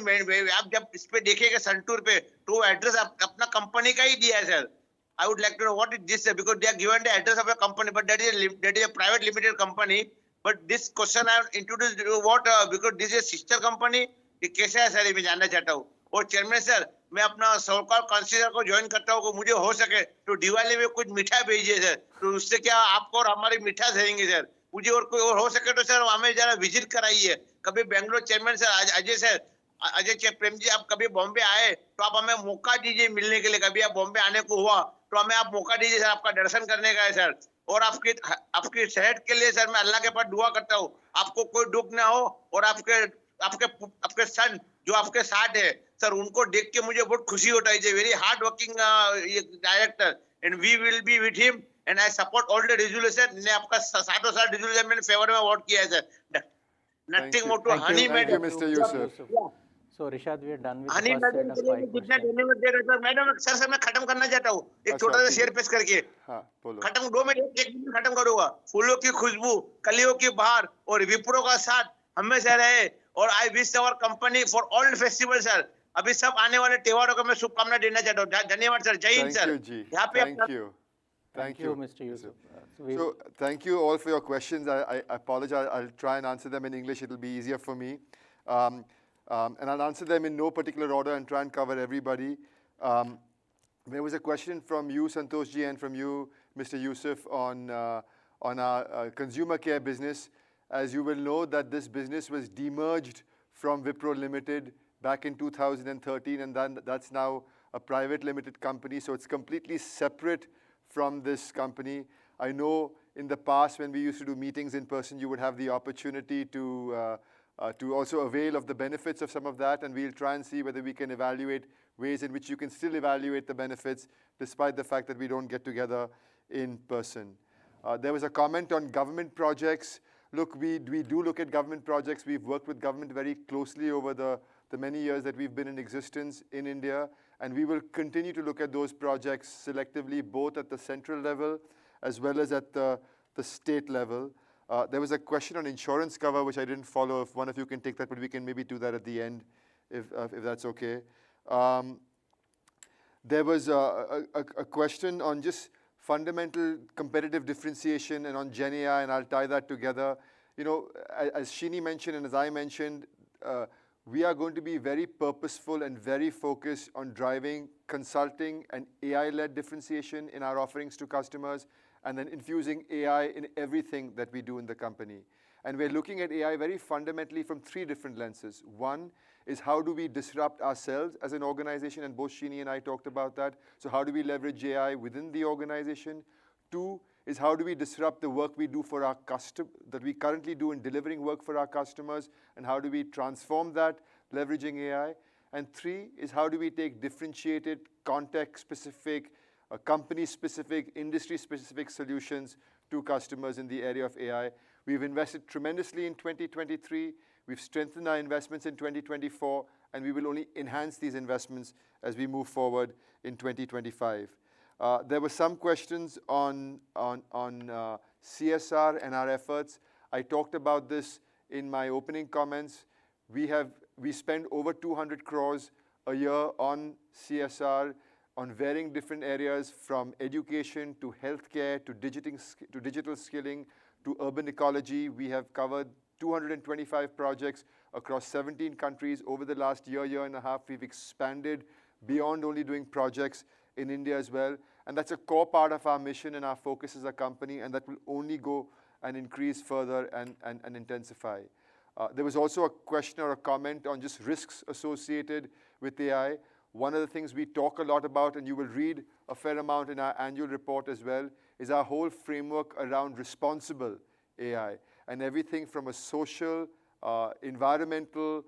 आप जब इस पे देखेंगे संतूर पे तो एड्रेस अपना कंपनी का ही दिया है sir. I would like to know what is this, sir, because they are given the address of a company, but that is a private limited company. But this question I have introduced what because this is a sister company. ये कैसा है sir, मैं जानना चाहता हूँ. और chairman sir, मैं अपना सरकार काउंसिलर को ज्वाइन करता हूँ, मुझे हो सके तो दिवाली में कुछ मिठाई भेजिए सर, तो उससे क्या आपको और हमारी मिठाई देंगे सर. मुझे और कोई और हो सके तो सर हमें जरा विजिट कराइए कभी Bangalore. Chairman sir Ajay sir, Ajay Prem ji, आप कभी बॉम्बे आए तो आप हमें मौका दीजिए मिलने के लिए. कभी आप बॉम्बे आने को हुआ तो हमें आप मौका दीजिए सर, आपका दर्शन करने का है सर. और आपकी सेहत के लिए सर मैं अल्लाह के पास दुआ करता हूँ, आपको कोई दुख ना हो. और आपके सन जो आपके साथ है सर, उनको देख के मुझे बहुत खुशी होता है. Very hard working director and we will be with him and I support all the resolution. ने आपका सातों सात resolution मैंने favor में vote किया है sir. Nothing you. more to honey Thank you, madam. Mr. Yusuf. So Rishad, we are done with the Honey first set madam of के लिए 5 कितना questions. धन्यवाद दे रहा था मैडम सर मैं खत्म करना चाहता हूँ एक अच्छा, छोटा सा ठीक शेयर है। पेश करके हाँ, बोलो। खत्म 2 मिनट 1 मिनट खत्म करूंगा फूलों की खुशबू कलियों की बहार और विप्रो का साथ हमेशा रहे और I wish our company for all festival sir अभी सब आने वाले त्योहारों को मैं शुभकामना देना चाहता हूँ धन्यवाद सर जय Hind Thank sir you, Ji. यहाँ पे Thank you. Thank you, Mr. Yusuf. So thank you all for your questions. I apologize. I'll try and answer them in English. It'll be easier for me. And I'll answer them in no particular order and try and cover everybody. There was a question from you, Santosh Ji, and from you, Mr. Yusuf, on our consumer care business. As you will know, that this business was demerged from Wipro Limited back in 2013, and then that's now a private limited company. So it's completely separate from this company. I know in the past when we used to do meetings in person, you would have the opportunity to also avail of the benefits of some of that, and we'll try and see whether we can evaluate ways in which you can still evaluate the benefits despite the fact that we don't get together in person. There was a comment on government projects. Look, we do look at government projects. We've worked with government very closely over the many years that we've been in existence in India, and we will continue to look at those projects selectively, both at the central level as well as at the state level. There was a question on insurance cover, which I didn't follow. If one of you can take that, but we can maybe do that at the end, if that's okay. There was a question on just fundamental competitive differentiation and on Gen AI, and I'll tie that together. You know, as Shini mentioned and as I mentioned, we are going to be very purposeful and very focused on driving consulting and AI-led differentiation in our offerings to customers, and then infusing AI in everything that we do in the company. And we're looking at AI very fundamentally from 3 different lenses. One is how do we disrupt ourselves as an organization, and both Shini and I talked about that. So how do we leverage AI within the organization? 2 is how do we disrupt the work we do for our that we currently do in delivering work for our customers, and how do we transform that leveraging AI? And 3 is how do we take differentiated, context-specific, company-specific, industry-specific solutions to customers in the area of AI. We've invested tremendously in 2023. We've strengthened our investments in 2024, and we will only enhance these investments as we move forward in 2025. There were some questions on CSR and our efforts. I talked about this in my opening comments. We spend over 200 crores a year on CSR, on varying different areas, from education to healthcare to digital skilling to urban ecology. We have covered 225 projects across 17 countries over the last year and a half. We've expanded beyond only doing projects in India as well. And that's a core part of our mission and our focus as a company, and that will only go and increase further and intensify. There was also a question or a comment on just risks associated with AI. One of the things we talk a lot about, and you will read a fair amount in our annual report as well, is our whole framework around responsible AI, and everything from a social, environmental,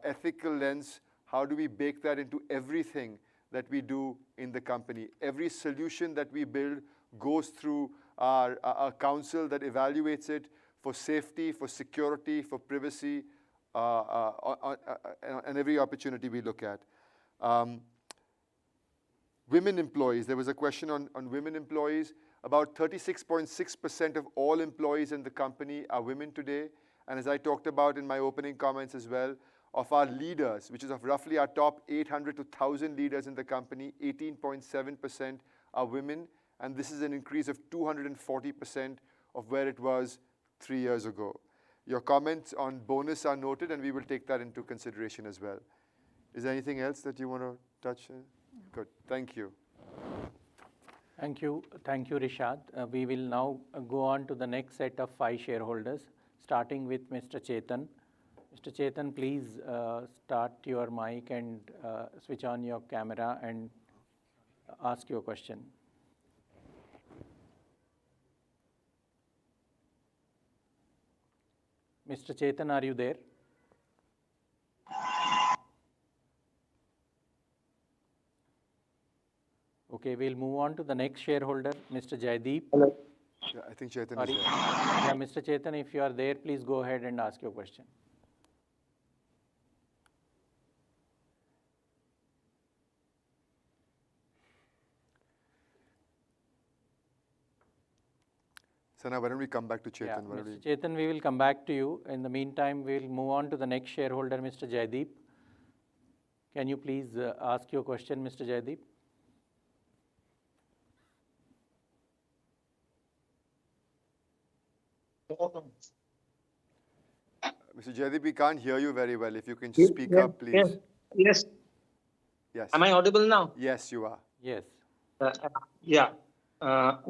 ethical lens. How do we bake that into everything that we do in the company? Every solution that we build goes through our council that evaluates it for safety, for security, for privacy, and every opportunity we look at. Women employees, there was a question on women employees. About 36.6% of all employees in the company are women today. And as I talked about in my opening comments as well, of our leaders, which is of roughly our top 800 to 1,000 leaders in the company, 18.7% are women. And this is an increase of 240% of where it was 3 years ago. Your comments on bonus are noted, and we will take that into consideration as well. Is there anything else that you want to touch? Good. Thank you. Thank you. Thank you, Rishad. We will now go on to the next set of 5 shareholders, starting with Mr. Chetan. Mr. Chetan, please start your mic and switch on your camera and ask your question. Mr. Chetan, are you there? Okay, we'll move on to the next shareholder, Mr. Jaideep. Hello. Yeah, I think Chetan Sorry. is there. Yeah, Mr. Chetan, if you are there, please go ahead and ask your question. Sana, why don't we come back to Chetan? Yeah, Why don't we- Mr. Chetan, we will come back to you. In the meantime, we'll move on to the next shareholder, Mr. Jaideep. Can you please ask your question, Mr. Jaideep? Mr. Jaideep, we can't hear you very well. If you can speak up, please. Yes. Yes. Am I audible now? Yes, you are. Yes. Yeah.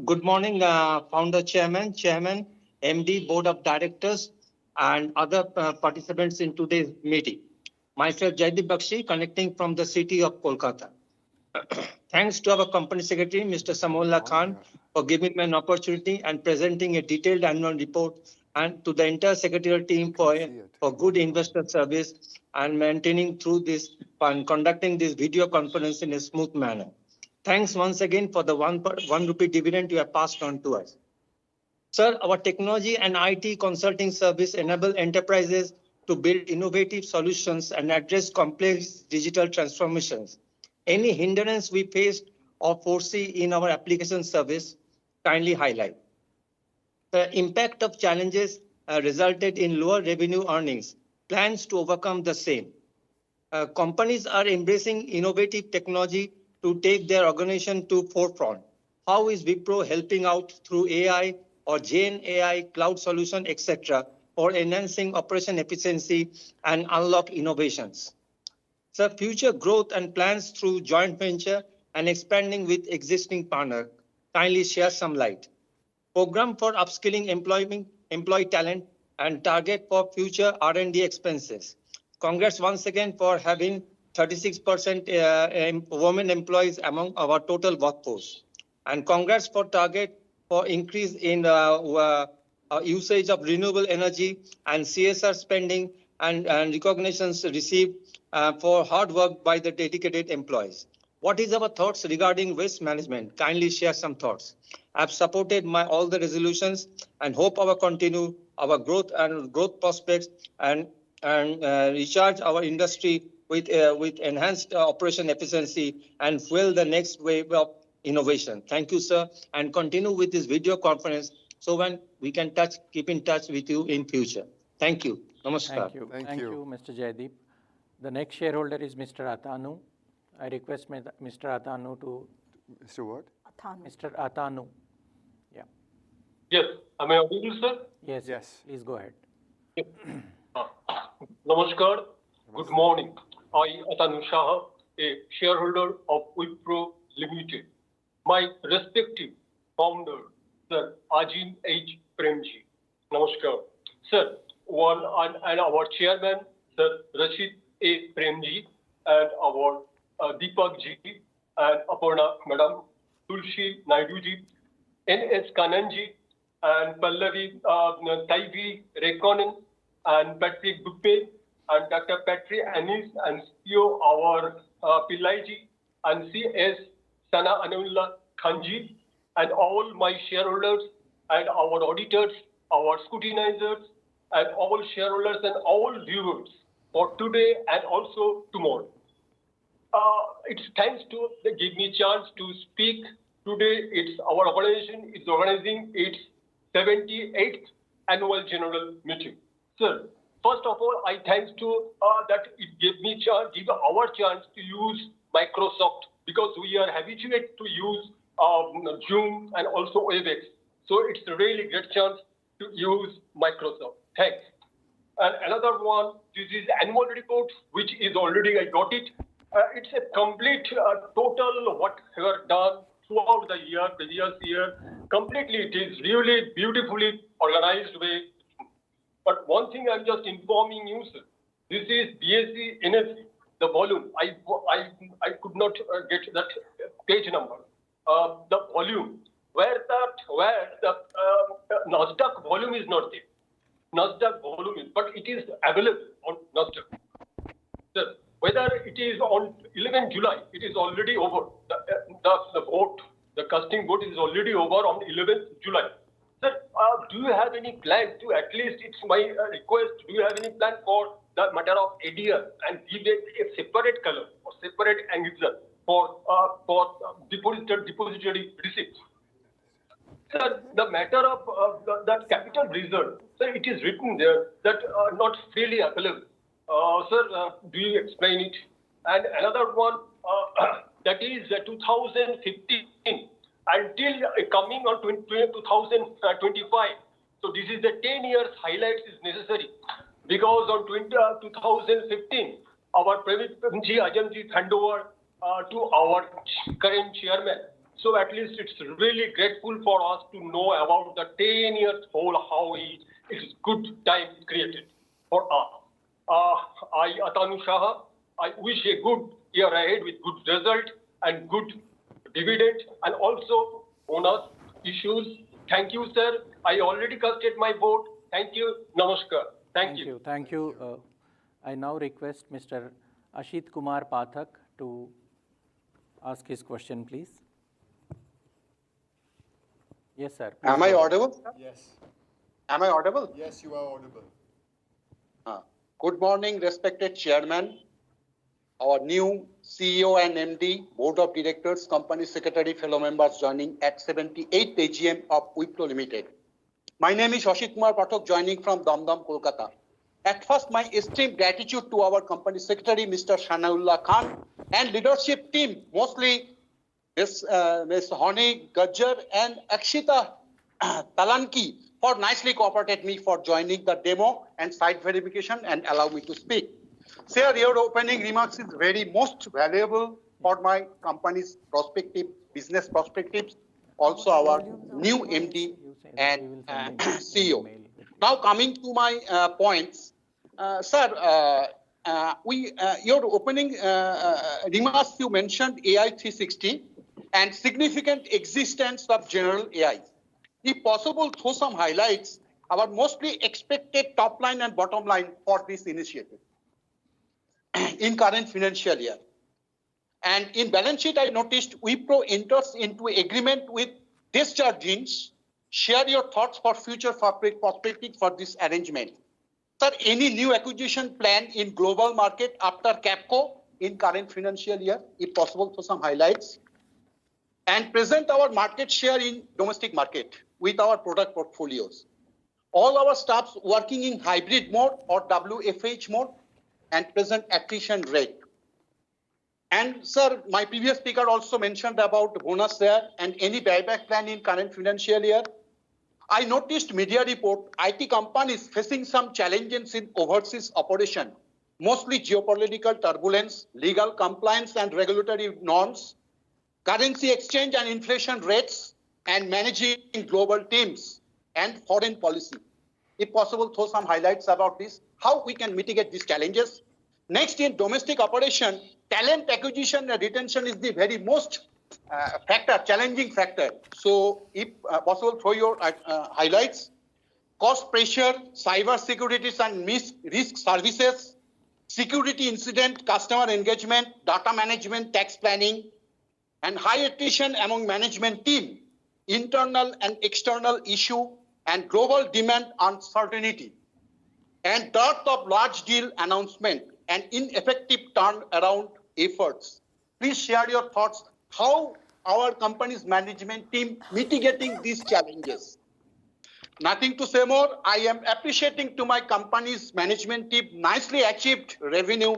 Good morning, founder, chairman, MD, board of directors, and other participants in today's meeting. Myself, Jaideep Bakshi, connecting from the city of Kolkata. Thanks to our company secretary, Mr. Samullah Khan, for giving me an opportunity and presenting a detailed annual report, and to the entire secretarial team for good investor service and maintaining through this and conducting this video conference in a smooth manner. Thanks once again for the 1 rupee dividend you have passed on to us. Sir, our technology and IT consulting service enable enterprises to build innovative solutions and address complex digital transformations. Any hindrance we face or foresee in our application service, kindly highlight. The impact of challenges resulted in lower revenue earnings. Plans to overcome the same. Companies are embracing innovative technology to take their organization to forefront. How is Wipro helping out through AI or Gen AI, cloud solution, etc., for enhancing operation efficiency and unlock innovations? So future growth and plans through joint venture and expanding with existing partner. Kindly share some light. Program for upskilling employee talent and target for future R&D expenses. Congrats once again for having 36% women employees among our total workforce. And congrats for target for increase in usage of renewable energy and CSR spending and recognitions received for hard work by the dedicated employees. What is our thoughts regarding waste management? Kindly share some thoughts. I've supported all the resolutions and hope our continue our growth prospects and recharge our industry with enhanced operation efficiency and fuel the next wave of innovation. Thank you, sir, and continue with this video conference so when we can keep in touch with you in future. Thank you. Namaskar. Thank you. Thank Thank you. you, Mr. Jaideep. The next shareholder is Mr. Atanu. I request Mr. Atanu to. Mr. What? Mr. Atanu. Yeah. Yes. Am I audible, sir? Yes. Yes. Please go ahead. Namaskar. Good morning. I, Atanu Shah, a shareholder of Wipro Limited. My respective founder, Sir Ajin H. Premji. Namaskar. Sir, and our chairman, Sir Rashid A. Premji, and our Deepak ji, and Aparna Madam, Tulsi Naidu ji, N.S. Kananji, and Pallavi Taivi Rekonen, and Patrick Dupe, and Dr. Patrick Anis, and CEO our Pillaiji, and C.S. Sana Anullah Khanji, and all my shareholders, and our auditors, our scrutinizers, and all shareholders and all viewers for today and also tomorrow. It's thanks to give me chance to speak today. It's our organization is organizing its 78th annual general meeting. Sir, first of all, I thanks to that it gave our chance to use Microsoft because we are habituated to use Zoom and also Webex. So it's a really great chance to use Microsoft. Thanks. And another one, this is annual report, which is already I got it. It's a complete total what we have done throughout the year, previous year. Completely, it is really beautifully organized way. But one thing I'm just informing you, sir. This is BSc NSE, the volume. I could not get that page number. The volume where the Nasdaq volume is not there. Nasdaq volume is, but it is available on Nasdaq. Sir, whether it is on 11 July, it is already over. the vote, the casting vote is already over on 11th July. Sir, do you have any plan to, at least it's my request, do you have any plan for the matter of ADR and give it a separate color or separate angle for depository receipts? Sir, the matter of that capital reserve, sir, it is written there that not freely available. Sir, do you explain it? And another one, that is 2015 until coming on 2025. So this is the 10 years highlights is necessary because on 2015, our Premji Ajamji hand over to our current chairman. So at least it's really grateful for us to know about the 10 years whole, how it's good time created for us. I, Atanu Shah, I wish a good year ahead with good result and good dividend and also bonus issues. Thank you, sir. I already casted my vote. Thank you. Namaskar. Thank you. Thank you. I now request Mr. Ashit Kumar Pathak to ask his question, please. Yes, sir. Please Am I go ahead. audible? Yes. Am I audible? Yes, you are audible. Good morning, respected chairman, our new CEO and MD, Board of Directors, Company Secretary, fellow members joining at 78th AGM of Wipro Limited. My name is Ashit Kumar Pathak, joining from Damdam, Kolkata. At first, my esteemed gratitude to our Company Secretary, Mr. Shanaullah Khan, and leadership team, mostly Ms. Honi Gajjar and Akshita Talanki, for nicely cooperated me for joining the demo and site verification and allow me to speak. Sir, your opening remarks is very most valuable for my company's business perspectives, also our new MD and CEO. Now coming to my points, sir, your opening remarks, you mentioned AI 360 and significant existence of general AI. If possible, throw some highlights about mostly expected top line and bottom line for this initiative in current financial year. And in balance sheet, I noticed Wipro enters into agreement with Desjardins. Share your thoughts for future perspectives for this arrangement. Sir, any new acquisition plan in global market after Capco in current financial year, if possible, for some highlights? And present our market share in domestic market with our product portfolios. All our staffs working in hybrid mode or WFH mode and present attrition rate. And sir, my previous speaker also mentioned about bonus there and any buyback plan in current financial year. I noticed media report, IT companies facing some challenges in overseas operation, mostly geopolitical turbulence, legal compliance and regulatory norms, currency exchange and inflation rates, and managing global teams and foreign policy. If possible, throw some highlights about this, how we can mitigate these challenges. Next, in domestic operation, talent acquisition and retention is the very most challenging factor. So if possible, throw your highlights. Cost pressure, cyber securities and risk services, security incident, customer engagement, data management, tax planning, and high attrition among management team, internal and external issue, and global demand uncertainty, and dearth of large deal announcement and ineffective turnaround efforts. Please share your thoughts how our company's management team mitigating these challenges. Nothing to say more. I am appreciating to my company's management team nicely achieved revenue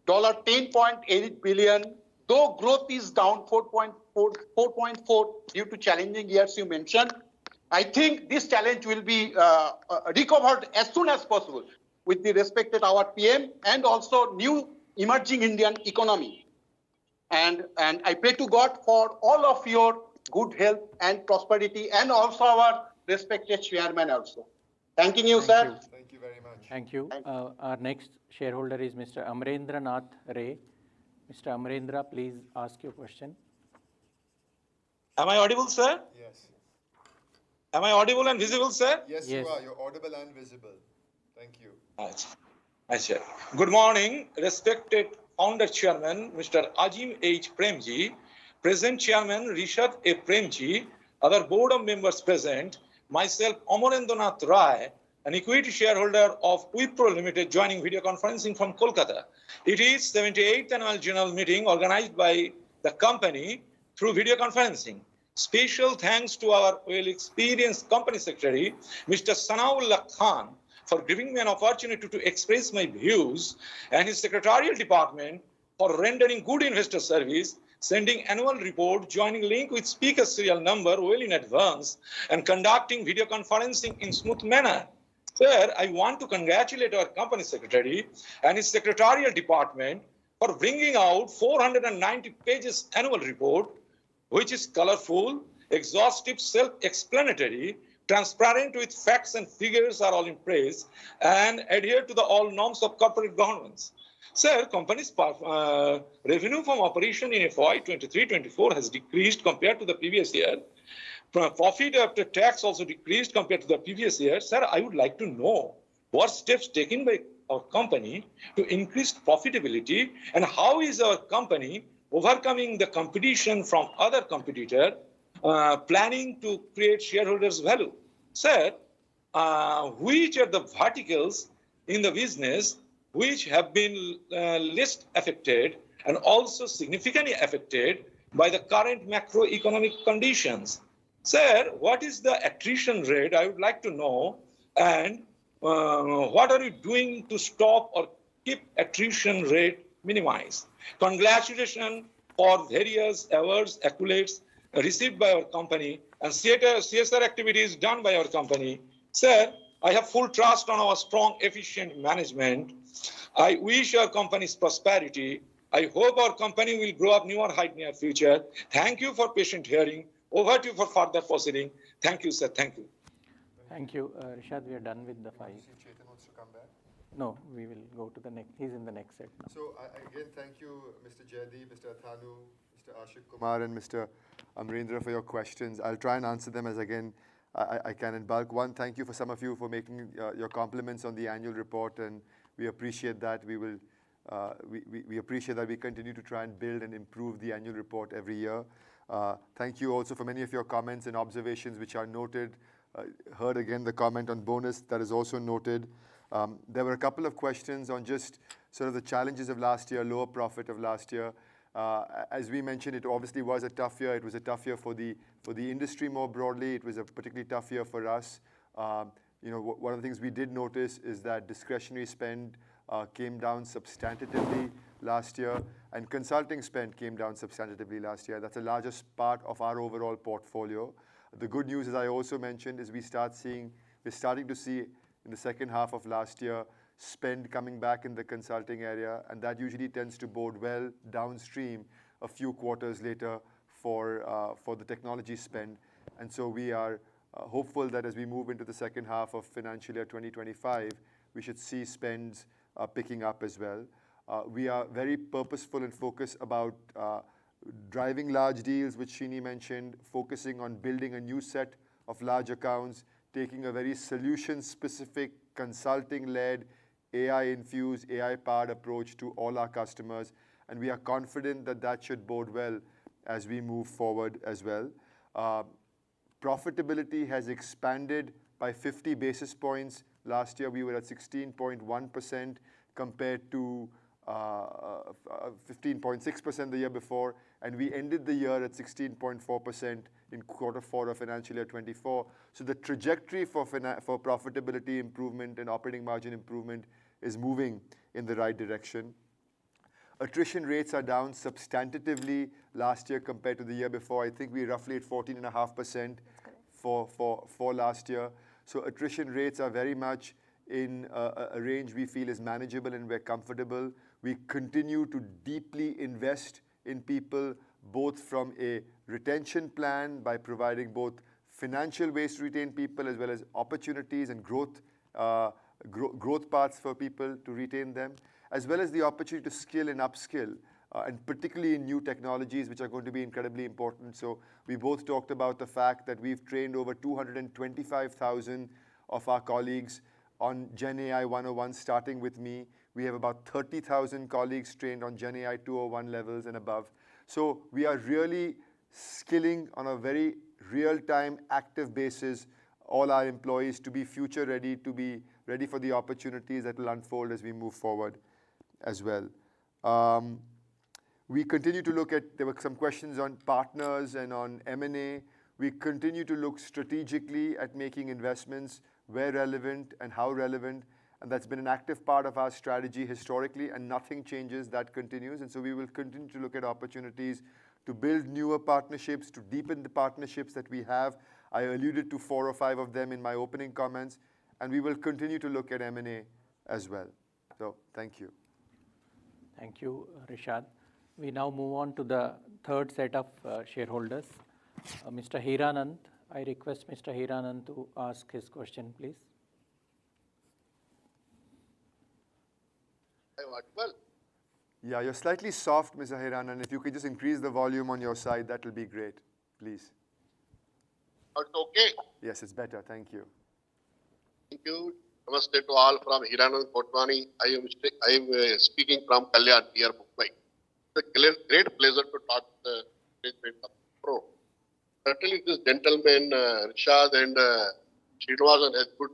$10.8 billion, though growth is down 4.4 due to challenging years you mentioned. I think this challenge will be recovered as soon as possible with the respected our PM and also new emerging Indian economy. And I pray to God for all of your good health and prosperity and also our respected chairman also. Thanking you, sir. Thank you very much. Thank you. Our next shareholder is Mr. Amrendra Nath Ray. Mr. Amrendra, please ask your question. Am I audible, sir? Yes. Am I audible and visible, sir? Yes, Yes. you are. You're audible and visible. Thank you. Achha. Good morning, respected founder chairman, Mr. Ajim H. Premji, present Chairman Rishad A. Premji, other board of members present, myself Amorendranath Rai, an equity shareholder of Wipro Limited, joining video conferencing from Kolkata. It is 78th annual general meeting organized by the company through video conferencing. Special thanks to our well-experienced company secretary, Mr. Sanaullah Khan, for giving me an opportunity to express my views, and his secretarial department for rendering good investor service, sending annual report, joining link with speaker serial number well in advance, and conducting video conferencing in smooth manner. Sir, I want to congratulate our company secretary and his secretarial department for bringing out 490 pages annual report, which is colorful, exhaustive, self-explanatory, transparent with facts and figures are all in place, and adhere to the all norms of corporate governance. Sir, company's revenue from operation in FY 23-24 has decreased compared to the previous year. Profit after tax also decreased compared to the previous year. Sir, I would like to know what steps taken by our company to increase profitability, and how is our company overcoming the competition from other competitor, planning to create shareholders value. Sir, which are the verticals in the business which have been least affected and also significantly affected by the current macroeconomic conditions? Sir, what is the attrition rate? I would like to know. And what are you doing to stop or keep attrition rate minimized? Congratulations for various awards, accolades received by our company and CSR activities done by our company. Sir, I have full trust on our strong, efficient management. I wish our company's prosperity. I hope our company will grow up newer height near future. Thank you for patient hearing. Over to you for further proceeding. Thank you, sir. Thank you. Thank you. Rishad, we are done with the five. Chetan wants to come back. No, we will go to the next. He's in the next set now. So again, thank you, Mr. Jaydeep, Mr. Athanu, Mr. Ashik Kumar, and Mr. Amrendra for your questions. I'll try and answer them as again I can in bulk. One, thank you for some of you for making your compliments on the annual report, and we appreciate that. We appreciate that we continue to try and build and improve the annual report every year. Thank you also for many of your comments and observations which are noted. Heard again the comment on bonus that is also noted. There were a couple of questions on just sort of the challenges of last year, lower profit of last year. As we mentioned, it obviously was a tough year. It was a tough year for the industry more broadly. It was a particularly tough year for us. One of the things we did notice is that discretionary spend came down substantively last year, and consulting spend came down substantively last year. That's the largest part of our overall portfolio. The good news, as I also mentioned, is we're starting to see in the second half of last year spend coming back in the consulting area, and that usually tends to bode well downstream a few quarters later for the technology spend. And so we are hopeful that as we move into the second half of financial year 2025, we should see spends picking up as well. We are very purposeful and focused about driving large deals, which Srini mentioned, focusing on building a new set of large accounts, taking a very solution-specific, consulting-led, AI-infused, AI-powered approach to all our customers. And we are confident that that should bode well as we move forward as well. Profitability has expanded by 50 basis points. Last year, we were at 16.1% compared to 15.6% the year before, and we ended the year at 16.4% in quarter 4 of financial year 24. So the trajectory for profitability improvement and operating margin improvement is moving in the right direction. Attrition rates are down substantively last year compared to the year before. I think we're roughly at 14.5% for last year. So attrition rates are very much in a range we feel is manageable and we're comfortable. We continue to deeply invest in people, both from a retention plan by providing both financial ways to retain people as well as opportunities and growth paths for people to retain them, as well as the opportunity to skill and upskill, and particularly in new technologies, which are going to be incredibly important. So we both talked about the fact that we've trained over 225,000 of our colleagues on Gen AI 101, starting with me. We have about 30,000 colleagues trained on Gen AI 201 levels and above. So we are really skilling on a very real-time, active basis all our employees to be future ready, to be ready for the opportunities that will unfold as we move forward as well. We continue to look at, there were some questions on partners and on M&A. We continue to look strategically at making investments where relevant and how relevant. And that's been an active part of our strategy historically, and nothing changes, that continues. And so we will continue to look at opportunities to build newer partnerships, to deepen the partnerships that we have. I alluded to 4 or 5 of them in my opening comments, and we will continue to look at M&A as well. So thank you. Thank you, Rishad. We now move on to the third set of shareholders. Mr. Hiranand, I request Mr. Hiranand to ask his question, please. Well, Yeah, you're slightly soft, Mr. Hiranand. If you could just increase the volume on your side, that will be great, please. it's okay. Yes, it's better. Thank you. Thank you. Namaste to all from Hiranand Kotwani. I am speaking from Kalyan, near Mumbai. It's a great pleasure to talk to the management of Pro. Certainly, this gentleman, Rishad and Srinivasan, has good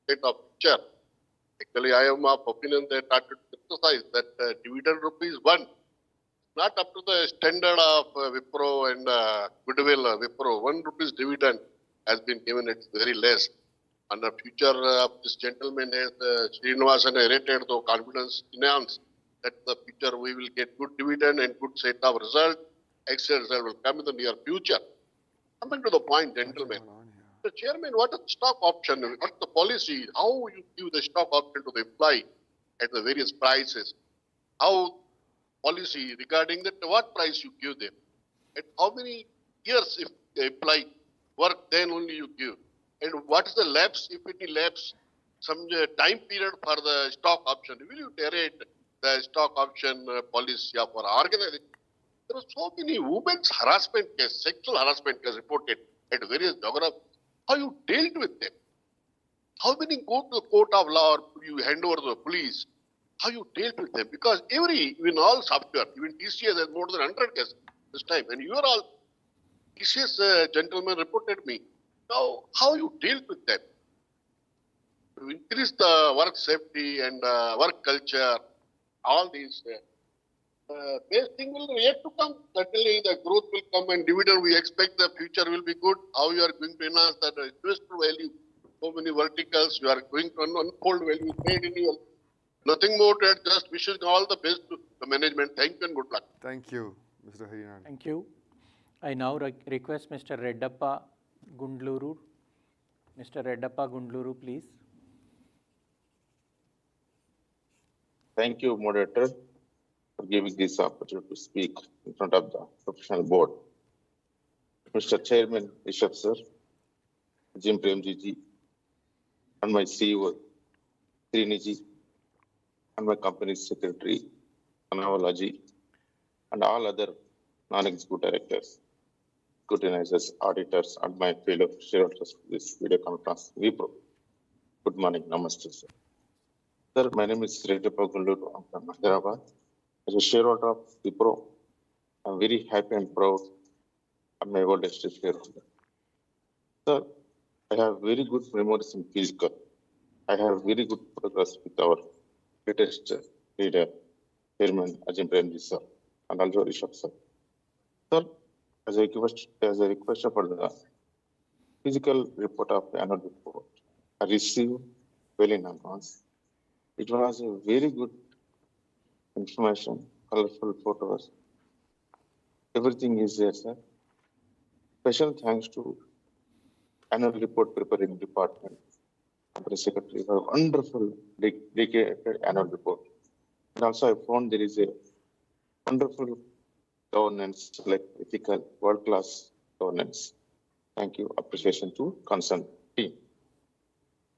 state of picture. Actually, I am of opinion that I should emphasize that dividend ₹1, not up to the standard of Wipro and goodwill Wipro. ₹1 dividend has been given, it's very less. And the future of this gentleman has Srinivasan rated the confidence enhanced that the future we will get good dividend and good set of result. Excellent result will come in the near future. Coming to the point, gentlemen. The chairman, what is the stock option? What's the policy? How you give the stock option to the employee at the various prices? How policy regarding that? What price you give them? At how many years if the employee work, then only you give? And what is the lapse, if any lapse, some time period for the stock option? Will you narrate the stock option policy of our organization? There are so many women's harassment cases, sexual harassment cases reported at various geographies. How you dealt with them? How many go to the court of law or you hand over to the police? How you dealt with them? Because even all software, even TCS has more than 100 cases this time. And you are all, TCS gentleman reported me. Now, how you deal with them? To increase the work safety and work culture, all these best thing will yet to come. Certainly the growth will come and dividend we expect the future will be good. How you are going to enhance that investor value? So many verticals you are going to unfold value made in you. Nothing more to add, just wishing all the best to the management. Thank you and good luck. Thank you, Mr. Hiranand. Thank you. I now request Mr. Reddappa Gundluru. Mr. Reddappa Gundluru, please. Thank you, moderator, for giving this opportunity to speak in front of the professional board. Mr. Chairman, Rishabh sir, Jim Premji, and my CEO, Sriniji, and my company secretary, Anavalaji, and all other non-executive directors, scrutinizers, auditors, and my fellow shareholders for this video conference, Wipro. Good morning, namaste, sir. Sir, my name is Reddappa Gundluru. I'm from Hyderabad. As a shareholder of Wipro, I'm very happy and proud of my oldest shareholder. Sir, I have very good memories in physical. I have very good progress with our latest leader, Chairman Ajim Premji sir, and also Rishabh sir. Sir, as a request for the physical report of the annual report, I received well in advance. It was a very good information, colorful photos. Everything is there, sir. Special thanks to annual report preparing department, company secretary, for a wonderful dedicated annual report. And also I found there is a wonderful governance, like ethical, world-class governance. Thank you. Appreciation to concerned team.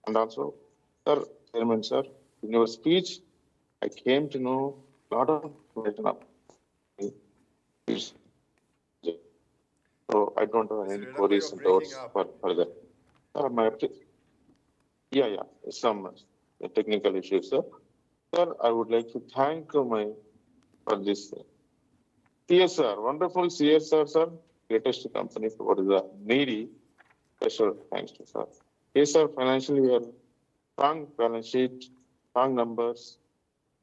And also, sir, Chairman, sir, in your speech, I came to know a lot of so I don't have any queries and doubts for that. Some technical issues, sir. Sir, I would like to thank for this CSR, wonderful CSR, sir. Greatest company for the needy. Special thanks to sir. Yes, sir. Financially, we are strong balance sheet, strong numbers.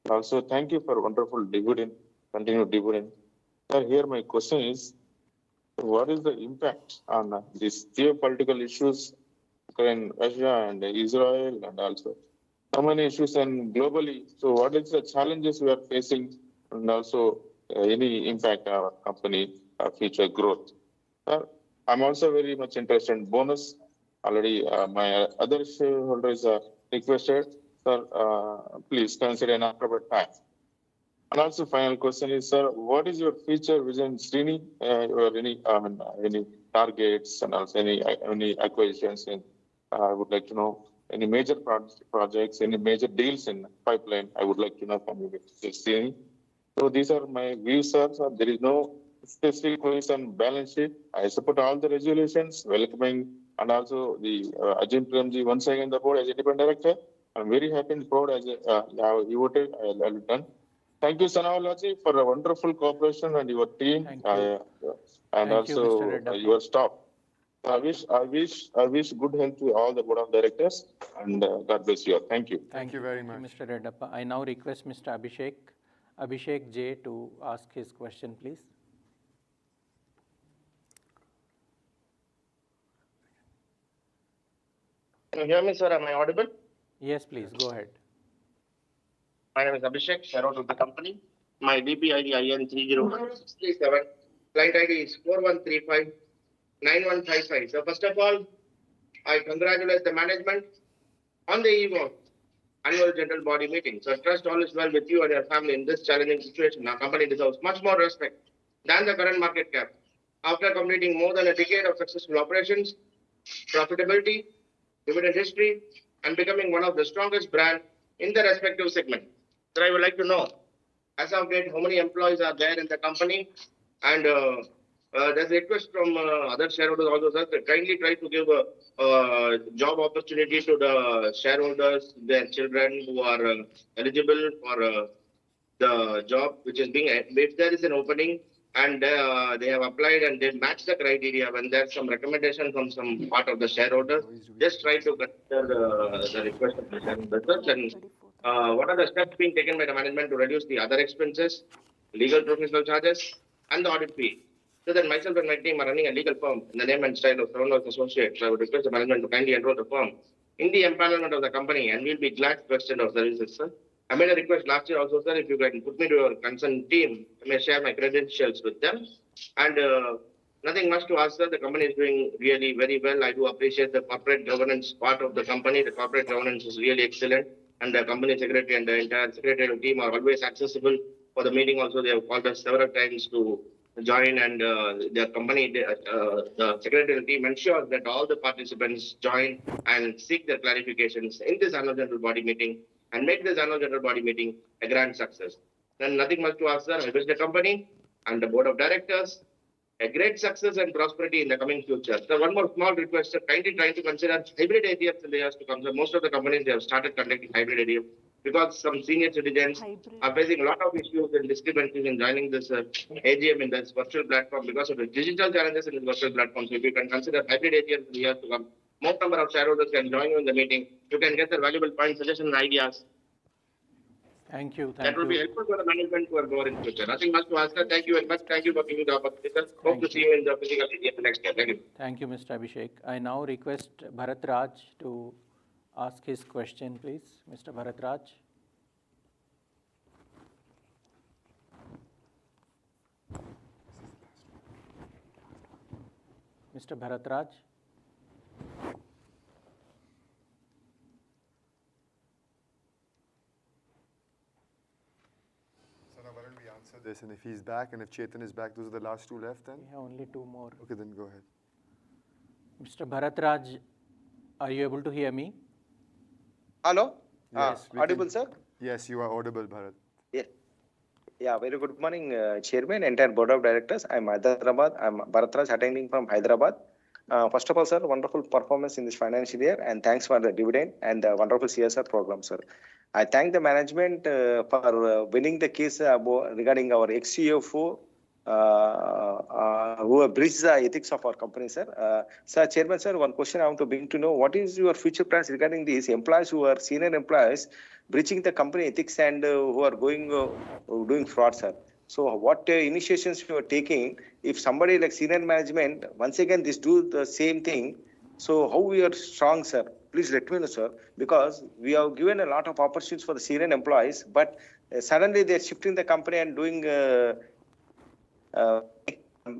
Also, thank you for wonderful dividend, continued dividend. Sir, here my question is, what is the impact on these geopolitical issues, Ukraine, Russia, and Israel, and also so many issues and globally? So, what is the challenges we are facing, and also any impact on our company, future growth? Sir, I'm also very much interested in bonus. Already, my other shareholders are requested. Sir, please consider an appropriate time. And also, final question is, sir, what is your future vision, Srini, or any targets and also any acquisitions? And I would like to know any major projects, any major deals in pipeline. I would like to know from you, Srini. So these are my views, sir. So there is no specific question balance sheet. I support all the resolutions, welcoming, and also the Ajin Premji once again the board as independent director. I'm very happy and proud as you voted. I'll done. Thank you, Sanawalaji, for a wonderful cooperation and your team. Thank you. And Thank you, also Mr. Reddappa. your staff. I wish good health to all the board of directors, and God bless you all. Thank you. Thank you very much. Mr. Reddappa. I now request Mr. Abhishek J to ask his question, please. Can you hear me, sir? Am I audible? Yes, please, go ahead. My name is Abhishek, shareholder of the company. My DP ID IN 30637. Client ID is 4135-9155. So first of all, I congratulate the management on the eve of annual general body meeting. So trust all is well with you and your family in this challenging situation. Our company deserves much more respect than the current market cap. After completing more than a decade of successful operations, profitability, dividend history, and becoming one of the strongest brands in the respective segment. So I would like to know, as of date, how many employees are there in the company? And there's a request from other shareholders also, sir, to kindly try to give a job opportunity to the shareholders, their children who are eligible for the job, which is being, if there is an opening and they have applied and they match the criteria, when there's some recommendation from some part of the shareholders, just try to consider the request of the shareholders. And what are the steps being taken by the management to reduce the other expenses, legal professional charges, and the audit fee? So then myself and my team are running a legal firm in the name and style of Shareholders Associates. So I would request the management to kindly enroll the firm in the empanelment of the company, and we'll be glad to extend our services, sir. I made a request last year also, sir, if you can put me to your concerned team, I may share my credentials with them. And nothing much to ask, sir. The company is doing really very well. I do appreciate the corporate governance part of the company. The corporate governance is really excellent. And the company secretary and the entire secretarial team are always accessible for the meeting. Also, they have called us several times to join, and the company, the secretarial team ensures that all the participants join and seek their clarifications in this annual general body meeting and make this annual general body meeting a grand success. Then nothing much to ask, sir. I wish the company and the board of directors a great success and prosperity in the coming future. So one more small request, sir, kindly try to consider hybrid AGMs in the years to come. So most of the companies, they have started conducting hybrid AGM because some senior citizens are facing a lot of issues and discrepancies in joining this AGM in this virtual platform because of the digital challenges in this virtual platform. So if you can consider hybrid AGMs in the years to come, more number of shareholders can join you in the meeting. You can get their valuable points, suggestions, and ideas. Thank you. That will be helpful for the management who are more in future. Nothing much to ask, sir. Thank you very much. Thank you for giving the opportunity, sir. Hope to see you in the physical AGM next year. Thank you. Thank you, Mr. Abhishek. I now request Bharat Raj to ask his question, please. Mr. Bharat Raj. Mr. Bharat Raj. We answer this, and if he's back and if Chetan is back, those are the last two left then? We have only two more. Okay, then go ahead. Mr. Bharat Raj, are you able to hear me? Hello? Yes, audible, sir? Yes, you are audible, Bharat. Yeah, very good morning, Chairman, entire Board of Directors. I'm Hyderabad. I'm Bharat Raj, attending from Hyderabad. First of all, sir, wonderful performance in this financial year, and thanks for the dividend and the wonderful CSR program, sir. I thank the management for winning the case regarding our ex-CFO who have breached the ethics of our company, sir. Sir, Chairman, sir, one question I want to bring to know: what is your future plans regarding these employees who are senior employees breaching the company ethics and who are going doing fraud, sir? So, what initiations you are taking if somebody like senior management once again this do the same thing? So, how we are strong, sir? Please let me know, sir, because we have given a lot of opportunities for the senior employees, but suddenly they are shifting the company and doing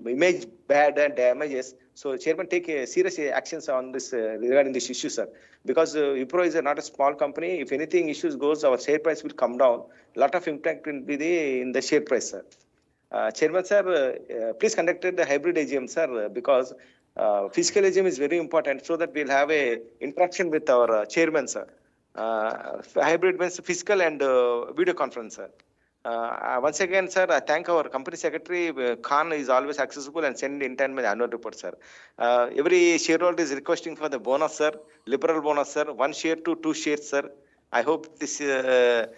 image bad and damages. So, Chairman, take serious actions on this regarding this issue, sir. Because Wipro is not a small company. If anything issues goes, our share price will come down. Lot of impact will be in the share price, sir. Chairman, sir, please conduct the hybrid AGM, sir, because physical AGM is very important so that we'll have a interaction with our chairman, sir. Hybrid means physical and video conference, sir. Once again, sir, I thank our company secretary. Khan is always accessible and send in time the annual report, sir. Every shareholder is requesting for the bonus, sir, liberal bonus, sir, 1 share to 2 shares, sir. I hope this year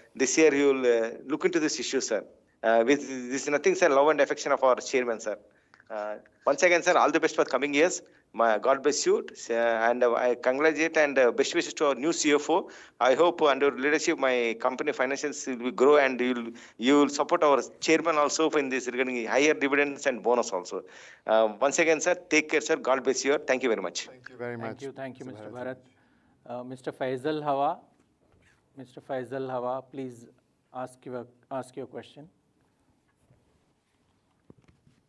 you will look into this issue, sir. With this is nothing, sir, love and affection of our chairman, sir. Once again, sir, all the best for coming years. God bless you, and I congratulate and best wishes to our new CFO. I hope under leadership, my company financials will grow, and you will support our chairman also in this regarding higher dividends and bonus also. Once again, sir, take care, sir. God bless you. Thank you very much. Thank you very much. Thank you, Mr. Bharat. Mr. Faisal Hawa. Mr. Faisal Hawa, please ask your question.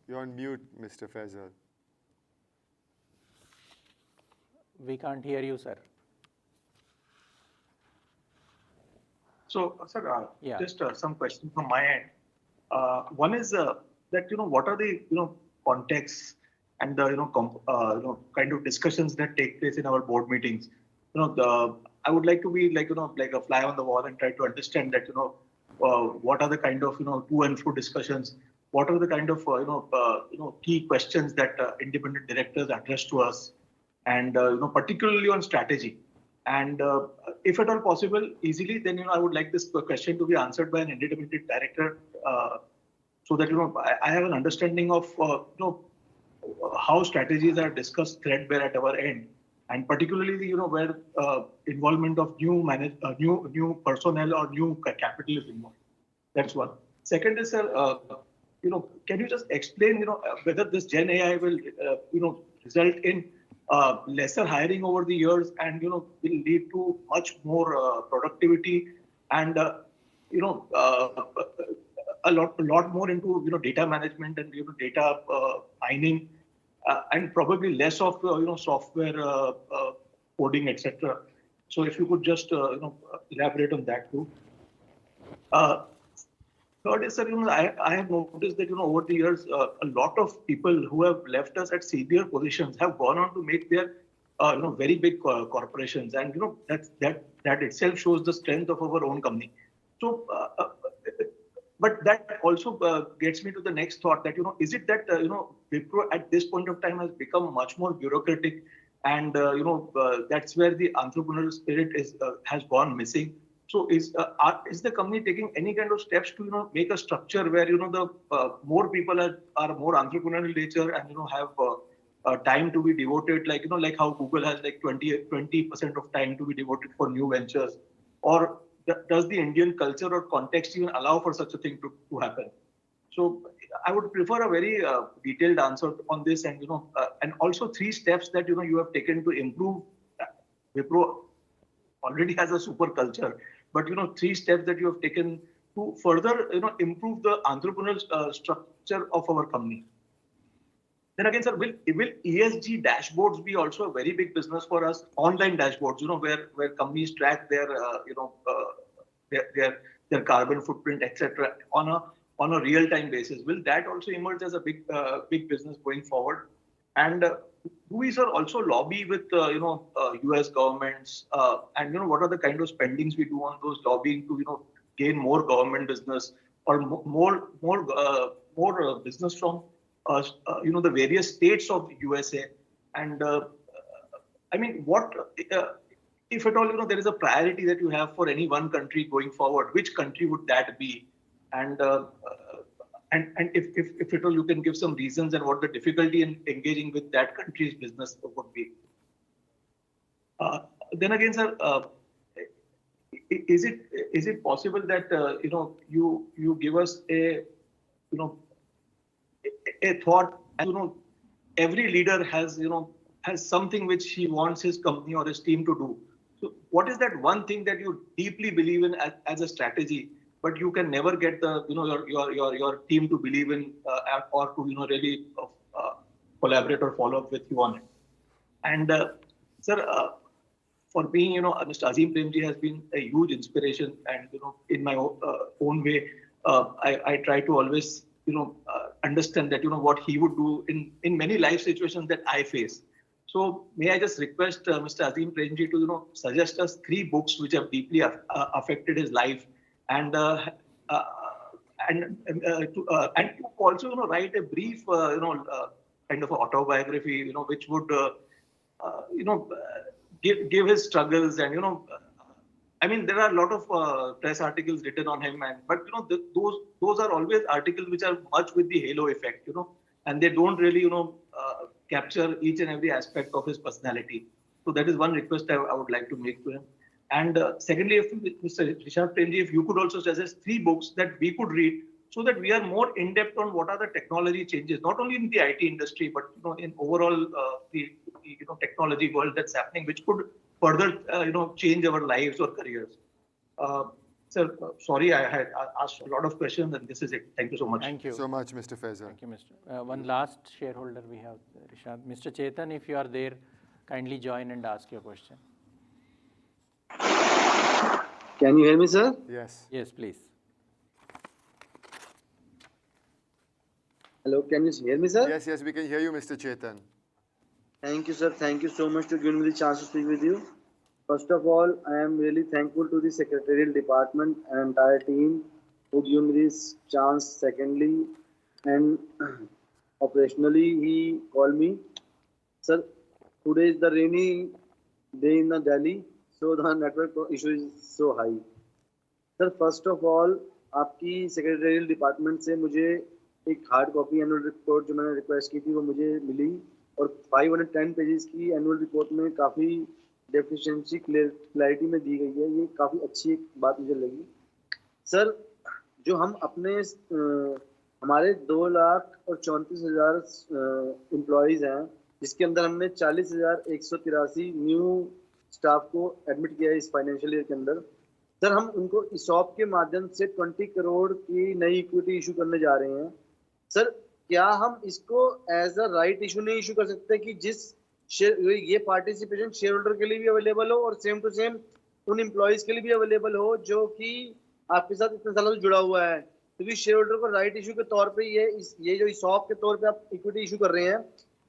You're on mute, Mr. Faisal. We can't hear you, sir. So, sir, Yeah. just some questions from my end. One is that what are the contexts and the kind of discussions that take place in our board meetings. I would like to be like a fly on the wall and try to understand that what are the kind of to and fro discussions. What are the kind of key questions that independent directors address to us, and particularly on strategy. And if at all possible, easily, then I would like this question to be answered by an independent director, so that I have an understanding of how strategies are discussed threadbare at our end, and particularly where involvement of new personnel or new capital is involved. That's one. Second is, sir, can you just explain whether this Gen AI will result in lesser hiring over the years, and will lead to much more productivity, and a lot more into data management and data mining, and probably less of software coding, etc. So if you could just elaborate on that too. Third is, sir, I have noticed that over the years, a lot of people who have left us at senior positions have gone on to make their very big corporations, and that itself shows the strength of our own company. So, but that also gets me to the next thought, that is it that Wipro at this point of time has become much more bureaucratic, and that's where the entrepreneurial spirit has gone missing. So is the company taking any kind of steps to make a structure where the more people are more entrepreneurial nature, and have time to be devoted, like like how Google has like 20% of time to be devoted for new ventures, or does the Indian culture or context even allow for such a thing to happen? So I would prefer a very detailed answer on this, and and also 3 steps that you have taken to improve. Wipro already has a super culture, but 3 steps that you have taken to further improve the entrepreneurial structure of our company. Then again, sir, will ESG dashboards be also a very big business for us? Online dashboards, where companies track their their carbon footprint, etc. on a real time basis. Will that also emerge as a big business going forward? And do we, sir, also lobby with US governments, and what are the kind of spendings we do on those lobbying to gain more government business, or more business from the various states of USA? And I mean, what if at all there is a priority that you have for any one country going forward? Which country would that be? And and if at all you can give some reasons and what the difficulty in engaging with that country's business would be. Then again, sir, is it possible that you give us a thought? Every leader has something which he wants his company or his team to do. So what is that one thing that you deeply believe in as a strategy, but you can never get the your team to believe in or to really collaborate or follow up with you on it? And sir, for me, Mr. Azim Premji has been a huge inspiration, and in my own way, I try to always understand that what he would do in many life situations that I face. So may I just request Mr. Azim Premji to suggest us 3 books which have deeply affected his life, and to also write a brief kind of autobiography which would give his struggles, and I mean, there are a lot of press articles written on him, but those are always articles which are much with the halo effect, and they don't really capture each and every aspect of his personality. So that is one request I would like to make to him. And secondly, if Mr. Rishad Premji, if you could also suggest 3 books that we could read so that we are more in depth on what are the technology changes, not only in the IT industry, but in overall the technology world that's happening, which could further change our lives or careers. Sir, sorry, I had asked a lot of questions, and this is it. Thank you so much. Thank you so much, Mr. Faisal. Thank you, Mr. One last shareholder we have, Rishad. Mr. Chetan, if you are there, kindly join and ask your question. Can you hear me, sir? Yes. Yes, please. Hello, can you hear me, sir? Yes, yes, we can hear you, Mr. Chetan. Thank you, sir. Thank you so much for giving me the chance to speak with you. First of all, I am really thankful to the secretarial department and entire team who gave me this chance. Secondly, and operationally, he called me. Sir, today is the rainy day in the Delhi, so the network issue is so high. Sir, first of all, आपकी secretarial department से मुझे एक hard copy annual report जो मैंने request की थी वो मुझे मिली, और 510 पेजेस की annual report में काफ़ी डेफिशिएंसी क्लैरिटी में दी गई है. ये काफ़ी अच्छी एक बात मुझे लगी. सर, जो हम अपने हमारे 2,34,000 एम्प्लॉयज़ हैं, जिसके अंदर हमने 40,183 न्यू स्टाफ को एडमिट किया है इस फाइनेंशियल ईयर के अंदर. सर, हम उनको ESOP के माध्यम से 20 करोड़ की नई इक्विटी इशू करने जा रहे हैं. सर, क्या हम इसको एज अ राइट इशू नहीं इशू कर सकते कि जिस ये पार्टिसिपेशन शेयर होल्डर के लिए भी अवेलेबल हो और सेम टू सेम उन एम्प्लॉयज के लिए भी अवेलेबल हो जो कि आपके साथ इतने सालों से जुड़ा हुआ है? क्योंकि शेयर होल्डर को राइट इशू के तौर पे ये जो ESOP के तौर पे आप इक्विटी इशू कर रहे हैं,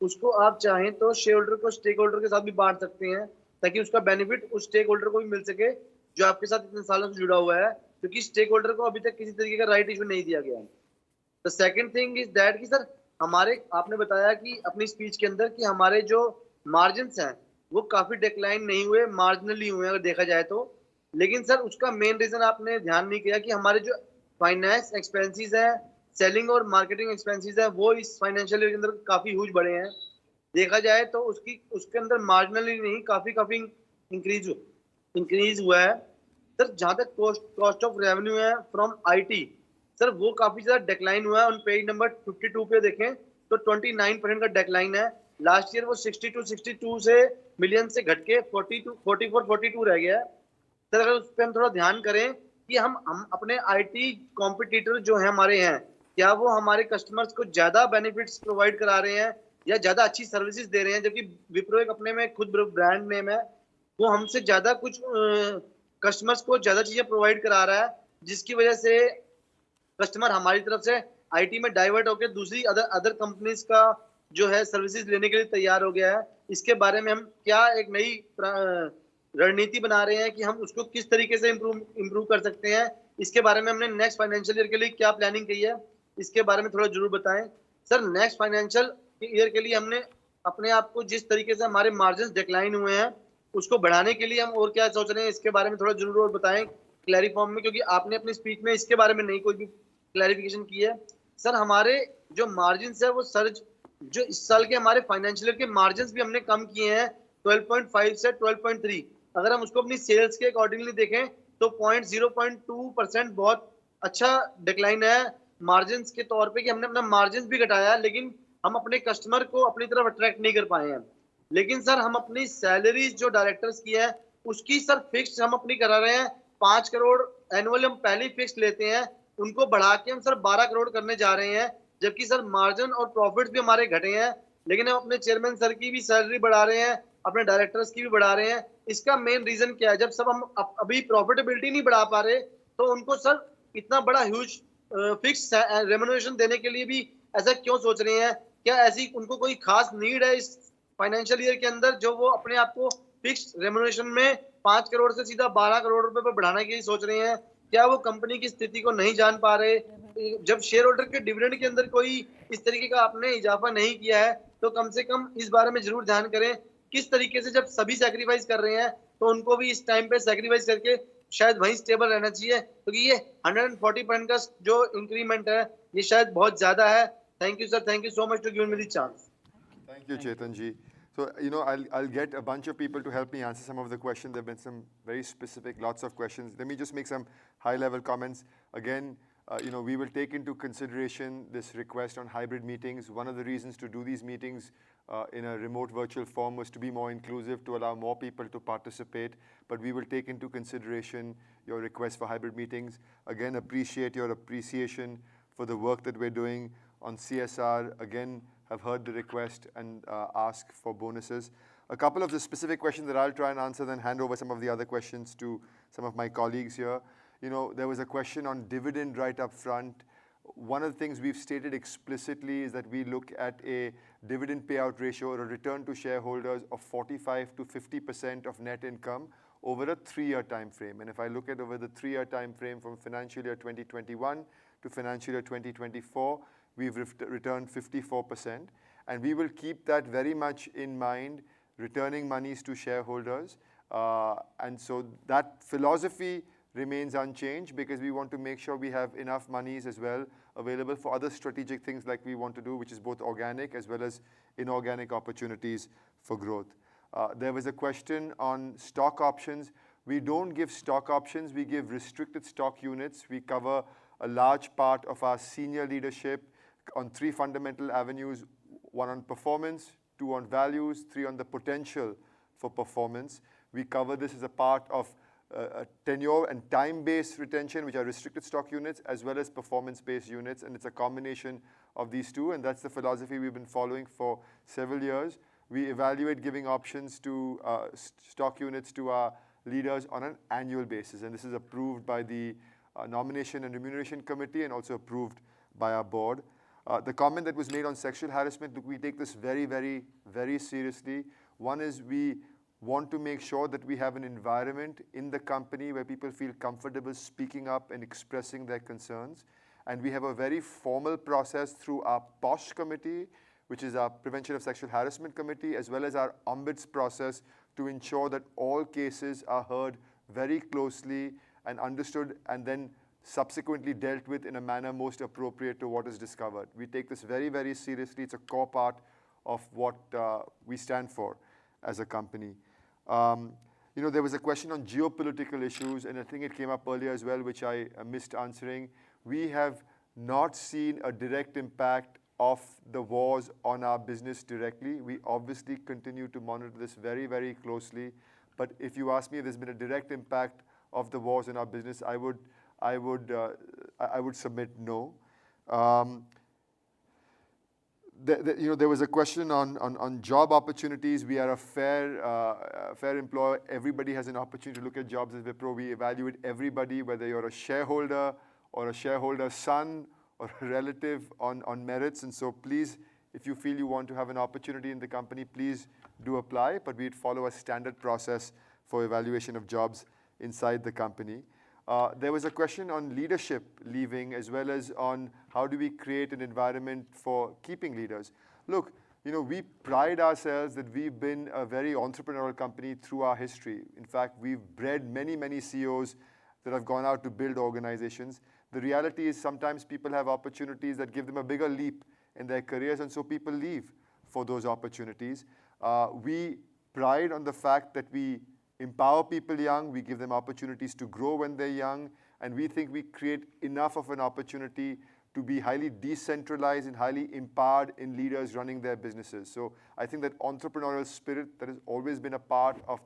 उसको आप चाहें तो शेयर होल्डर को स्टेक होल्डर के साथ भी बांट सकते हैं, ताकि उसका बेनिफिट उस स्टेक होल्डर को भी मिल सके जो आपके साथ इतने सालों से जुड़ा हुआ है, क्योंकि स्टेक होल्डर को अभी तक किसी तरीके का राइट इशू नहीं दिया गया है. The second thing is that कि सर, हमारे आपने बताया कि अपनी स्पीच के अंदर कि हमारे जो मार्जिन्स हैं वो काफी डिक्लाइन नहीं हुए, मार्जिनली हुए अगर देखा जाए तो. लेकिन सर, उसका मेन रीजन आपने ध्यान नहीं किया कि हमारे जो फाइनेंस एक्सपेंसेस हैं, सेलिंग और मार्केटिंग एक्सपेंसेस है, वो इस फाइनेंशियल ईयर के अंदर काफी ह्यूज बढ़े हैं. देखा जाए तो उसके अंदर मार्जिनली नहीं काफी इंक्रीज हुआ है. सर, जहाँ तक कॉस्ट ऑफ रेवेन्यू है फ्रॉम IT, सर वो काफी ज्यादा डिक्लाइन हुआ है. ऑन पेज नंबर 52 पे देखें तो 29% का डिक्लाइन है. लास्ट ईयर वो 62 से मिलियन से घट के 42 रह गया है. सर, अगर उस पर हम थोड़ा ध्यान करें कि हम अपने IT कॉम्पिटिटर जो है हमारे हैं, क्या वो हमारे कस्टमर्स को ज्यादा बेनिफिट्स प्रोवाइड करा रहे हैं या ज्यादा अच्छी सर्विसेज दे रहे हैं? जबकि विप्रो एक अपने में खुद ब्रांड नेम है, वो हमसे ज्यादा कुछ कस्टमर्स को ज्यादा चीजें प्रोवाइड करा रहा है, जिसकी वजह से कस्टमर हमारी तरफ से IT में डाइवर्ट होकर दूसरी अदर कंपनीज का जो है सर्विसेज लेने के लिए तैयार हो गया है. इसके बारे में हम क्या एक नई रणनीति बना रहे हैं कि हम उसको किस तरीके से इम्प्रूव कर सकते हैं? इसके बारे में हमने नेक्स्ट फाइनेंशियल ईयर के लिए क्या प्लानिंग की है, इसके बारे में थोड़ा जरूर बताएं. सर, नेक्स्ट फाइनेंशियल ईयर के लिए हमने अपने आप को जिस तरीके से हमारे मार्जिन डिक्लाइन हुए हैं उसको बढ़ाने के लिए हम और क्या सोच रहे हैं, इसके बारे में थोड़ा जरूर और बताएं क्लैरिफॉर्म में, क्योंकि आपने अपनी स्पीच में इसके बारे में नहीं कोई भी क्लैरिफिकेशन की है. सर हमारे जो मार्जिन है वो सर जो इस साल के हमारे फाइनेंशियल के मार्जिन भी हमने कम किए हैं 12.5 से 12.3। अगर हम उसको अपनी सेल्स के अकॉर्डिंगली देखें तो 0.2% बहुत अच्छा डिक्लाइन है मार्जिन के तौर पे कि हमने अपना मार्जिन भी घटाया, लेकिन हम अपने कस्टमर को अपनी तरफ अट्रैक्ट नहीं कर पाए हैं। लेकिन सर हम अपनी सैलरीज जो डायरेक्टर्स की है उसकी सर फिक्स हम अपनी करा रहे हैं 5 करोड़ एनुअल हम पहले ही फिक्स लेते हैं, उनको बढ़ा के हम सर 12 करोड़ करने जा रहे हैं, जबकि सर मार्जिन और प्रॉफिट्स भी हमारे घटे हैं। लेकिन हम अपने चेयरमैन सर की भी सैलरी बढ़ा रहे हैं, अपने डायरेक्टर्स की भी बढ़ा रहे हैं। इसका मेन रीजन क्या है, जब सब हम अभी प्रॉफिटेबिलिटी नहीं बढ़ा पा रहे तो उनको सर इतना बड़ा ह्यूज फिक्स रेम्युनरेशन देने के लिए भी ऐसा क्यों सोच रहे हैं? क्या ऐसी उनको कोई खास नीड है इस फाइनेंशियल ईयर के अंदर जो वो अपने आप को फिक्स रेम्युनरेशन में 5 करोड़ से सीधा 12 करोड़ रुपए पर बढ़ाने की सोच रहे हैं? क्या वो कंपनी की स्थिति को नहीं जान पा रहे? जब शेयर होल्डर के डिविडेंड के अंदर कोई इस तरीके का आपने इजाफा नहीं किया है तो कम से कम इस बारे में जरूर ध्यान करें। किस तरीके से जब सभी सैक्रिफाइस कर रहे हैं तो उनको भी इस टाइम पे सैक्रिफाइस करके शायद वहीं स्टेबल रहना चाहिए, क्योंकि ये 140% का जो इंक्रीमेंट है ये शायद बहुत ज्यादा है। Thank you sir, thank you so much to give me the chance. Thank you, Chetan ji. So, I'll get a bunch of people to help me answer some of the questions. There have been some very specific, lots of questions. Let me just make some high-level comments. Again, we will take into consideration this request on hybrid meetings. One of the reasons to do these meetings in a remote virtual form was to be more inclusive, to allow more people to participate. But we will take into consideration your request for hybrid meetings. Again, appreciate your appreciation for the work that we're doing on CSR. Again, have heard the request and ask for bonuses. A couple of the specific questions that I'll try and answer, then hand over some of the other questions to some of my colleagues here. There was a question on dividend right up front. One of the things we've stated explicitly is that we look at a dividend payout ratio or a return to shareholders of 45 to 50% of net income over a 3-year time frame. And if I look at over the 3-year time frame from financial year 2021 to financial year 2024, we've returned 54%. And we will keep that very much in mind, returning monies to shareholders. And so that philosophy remains unchanged because we want to make sure we have enough monies as well available for other strategic things like we want to do, which is both organic as well as inorganic opportunities for growth. There was a question on stock options. We don't give stock options, we give restricted stock units. We cover a large part of our senior leadership on 3 fundamental avenues: 1 on performance, 2 on values, 3 on the potential for performance. We cover this as a part of tenure and time-based retention, which are restricted stock units, as well as performance-based units, and it's a combination of these 2, and that's the philosophy we've been following for several years. We evaluate giving options to stock units to our leaders on an annual basis, and this is approved by the Nomination and Remuneration Committee and also approved by our board. The comment that was made on sexual harassment, look, we take this very, very, very seriously. One is we want to make sure that we have an environment in the company where people feel comfortable speaking up and expressing their concerns. And we have a very formal process through our POSH committee, which is our Prevention of Sexual Harassment Committee, as well as our ombuds process to ensure that all cases are heard very closely and understood and then subsequently dealt with in a manner most appropriate to what is discovered. We take this very, very seriously. It's a core part of what we stand for as a company. There was a question on geopolitical issues, and I think it came up earlier as well, which I missed answering. We have not seen a direct impact of the wars on our business directly. We obviously continue to monitor this very, very closely. But if you ask me if there's been a direct impact of the wars in our business, I would submit no. There was a question on job opportunities. We are a fair employer. Everybody has an opportunity to look at jobs at Wipro. We evaluate everybody, whether you're a shareholder or a shareholder's son or a relative on merits. And so please, if you feel you want to have an opportunity in the company, please do apply. But we'd follow a standard process for evaluation of jobs inside the company. There was a question on leadership leaving, as well as on how do we create an environment for keeping leaders. Look, we pride ourselves that we've been a very entrepreneurial company through our history. In fact, we've bred many, many CEOs that have gone out to build organizations. the reality is sometimes people have opportunities that give them a bigger leap in their careers, and so people leave for those opportunities. We pride on the fact that we empower people young, we give them opportunities to grow when they're young, and we think we create enough of an opportunity to be highly decentralized and highly empowered in leaders running their businesses. So I think that entrepreneurial spirit that has always been a part of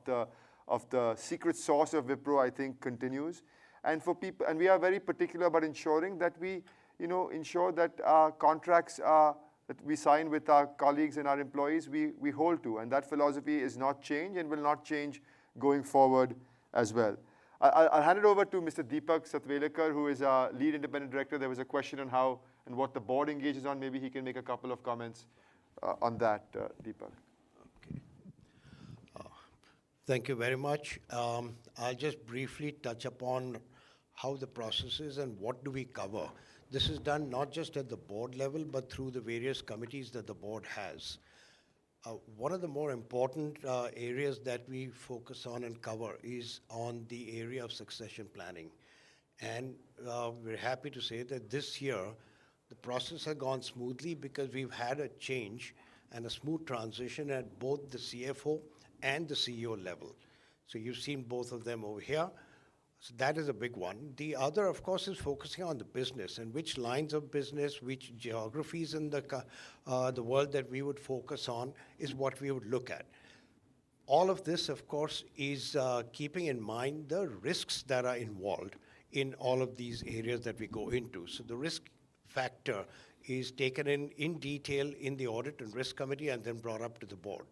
the secret sauce of Wipro, I think, continues. And for people, and we are very particular about ensuring that we, ensure that our contracts that we sign with our colleagues and our employees, we hold to. And that philosophy is not changed and will not change going forward as well. I'll hand it over to Mr. Deepak Satvelekar, who is our lead independent director. There was a question on how and what the board engages on. Maybe he can make a couple of comments on that, Deepak. Okay. Thank you very much. I'll just briefly touch upon how the process is and what do we cover. This is done not just at the board level, but through the various committees that the board has. One of the more important areas that we focus on and cover is on the area of succession planning. And we're happy to say that this year, the process has gone smoothly because we've had a change and a smooth transition at both the CFO and the CEO level. So you've seen both of them over here. So that is a big one. The other, of course, is focusing on the business and which lines of business, which geographies in the world that we would focus on is what we would look at. All of this, of course, is keeping in mind the risks that are involved in all of these areas that we go into. So the risk factor is taken in detail in the Audit and Risk Committee and then brought up to the board.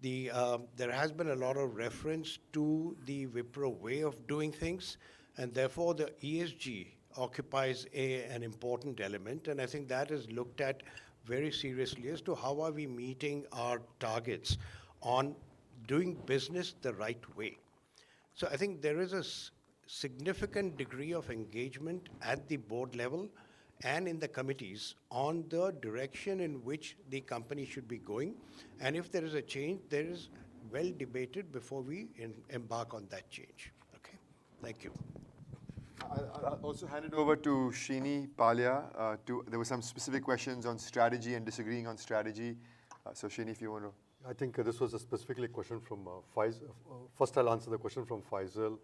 There has been a lot of reference to the Wipro way of doing things, and therefore the ESG occupies an important element, and I think that is looked at very seriously as to how are we meeting our targets on doing business the right way. So I think there is a significant degree of engagement at the board level and in the committees on the direction in which the company should be going. And if there is a change, there is well debated before we embark on that change. Okay, thank you. I'll also hand it over to Srini Palya. There were some specific questions on strategy and disagreeing on strategy. So Srini, if you want to. I think this was a specifically question from Faisal. First, I'll answer the question from Faisal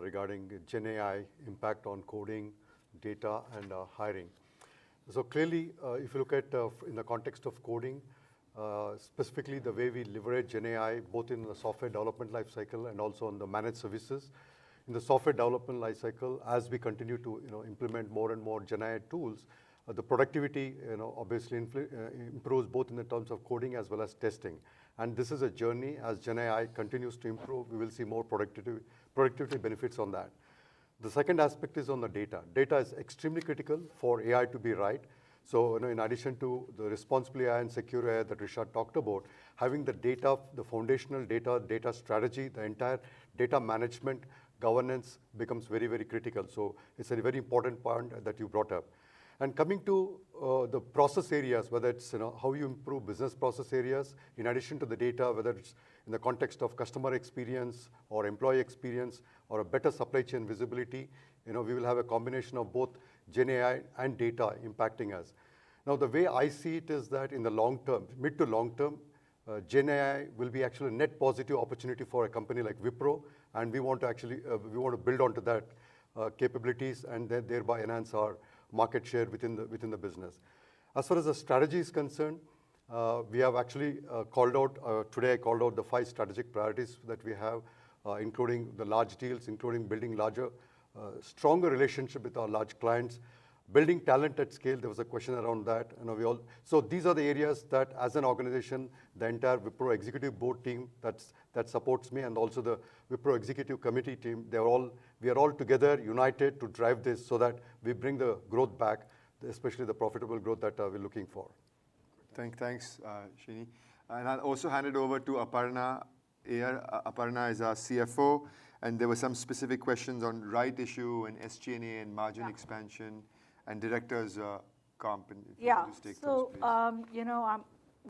regarding Gen AI impact on coding, data, and hiring. So clearly, if you look at in the context of coding, specifically the way we leverage Gen AI, both in the software development lifecycle and also on the managed services. In the software development lifecycle, as we continue to implement more and more Gen AI tools, the productivity obviously improves both in the terms of coding as well as testing. And this is a journey. As Gen AI continues to improve, we will see more productivity benefits on that. The second aspect is on the data. Data is extremely critical for AI to be right. So in addition to the responsible AI and secure AI that Rishad talked about, having the data, the foundational data strategy, the entire data management, governance becomes very, very critical. So it's a very important point that you brought up. And coming to the process areas, whether it's how you improve business process areas, in addition to the data, whether it's in the context of customer experience or employee experience or a better supply chain visibility, we will have a combination of both Gen AI and data impacting us. Now, the way I see it is that in the long term, mid to long term, Gen AI will be actually a net positive opportunity for a company like Wipro, and we want to build onto that capabilities and then thereby enhance our market share within the business. As far as the strategy is concerned, we have actually called out, today I called out the 5 strategic priorities that we have, including the large deals, including building stronger relationship with our large clients, building talent at scale. There was a question around that. So these are the areas that as an organization, the entire Wipro executive board team that supports me and also the Wipro executive committee team, we are all together, united to drive this so that we bring the growth back, especially the profitable growth that we're looking for. Thanks, Srini. And I'll also hand it over to Aparna Iyer. Aparna is our CFO, and there were some specific questions on right issue and SG&A and margin expansion and directors' comp. Yeah, so, I'm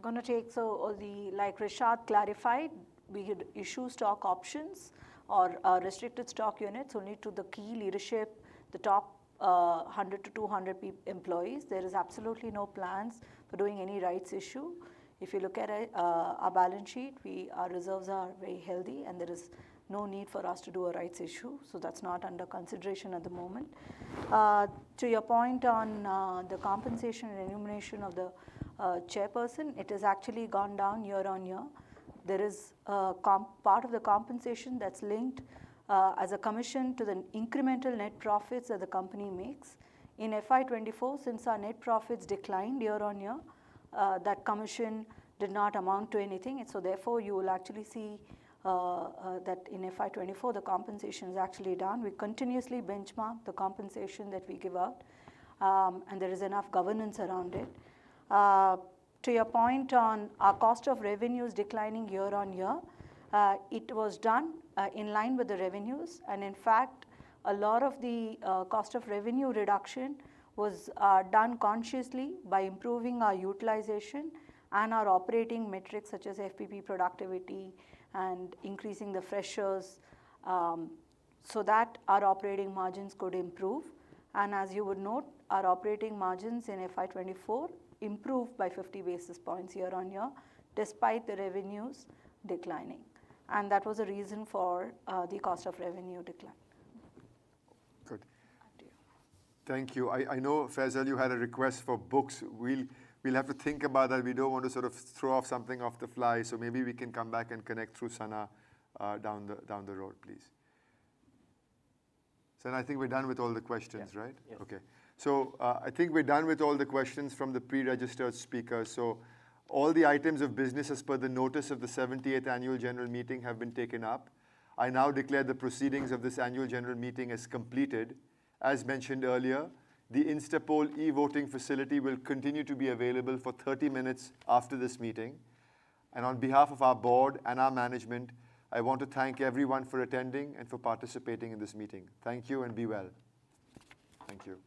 going to take, like Rishad clarified, we could issue stock options or restricted stock units only to the key leadership, the top 100 to 200 employees. There is absolutely no plans for doing any rights issue. If you look at our balance sheet, our reserves are very healthy, and there is no need for us to do a rights issue. So that's not under consideration at the moment. To your point on the compensation and remuneration of the chairperson, it has actually gone down year on year. There is part of the compensation that's linked as a commission to the incremental net profits that the company makes. In FY24, since our net profits declined year on year, that commission did not amount to anything. And so therefore, you will actually see that in FY24, the compensation is actually down. We continuously benchmark the compensation that we give out, and there is enough governance around it. To your point on our cost of revenues declining year on year, it was done in line with the revenues. And in fact, a lot of the cost of revenue reduction was done consciously by improving our utilization and our operating metrics such as FPP productivity and increasing the freshers so that our operating margins could improve. And as you would note, our operating margins in FY24 improved by 50 basis points year on year, despite the revenues declining. And that was a reason for the cost of revenue decline. Good. Thank you. I know, Faisal, you had a request for books. We'll have to think about that. We don't want to sort of throw off something off the fly, so maybe we can come back and connect through Sana down the road, please. Sana, I think we're done with all the questions, right? Yes. Okay. So I think we're done with all the questions from the pre-registered speakers. So all the items of business as per the notice of the 78th Annual General Meeting have been taken up. I now declare the proceedings of this Annual General Meeting as completed. As mentioned earlier, the Instapoll e-voting facility will continue to be available for 30 minutes after this meeting. And on behalf of our board and our management, I want to thank everyone for attending and for participating in this meeting. Thank you and be well. Thank you.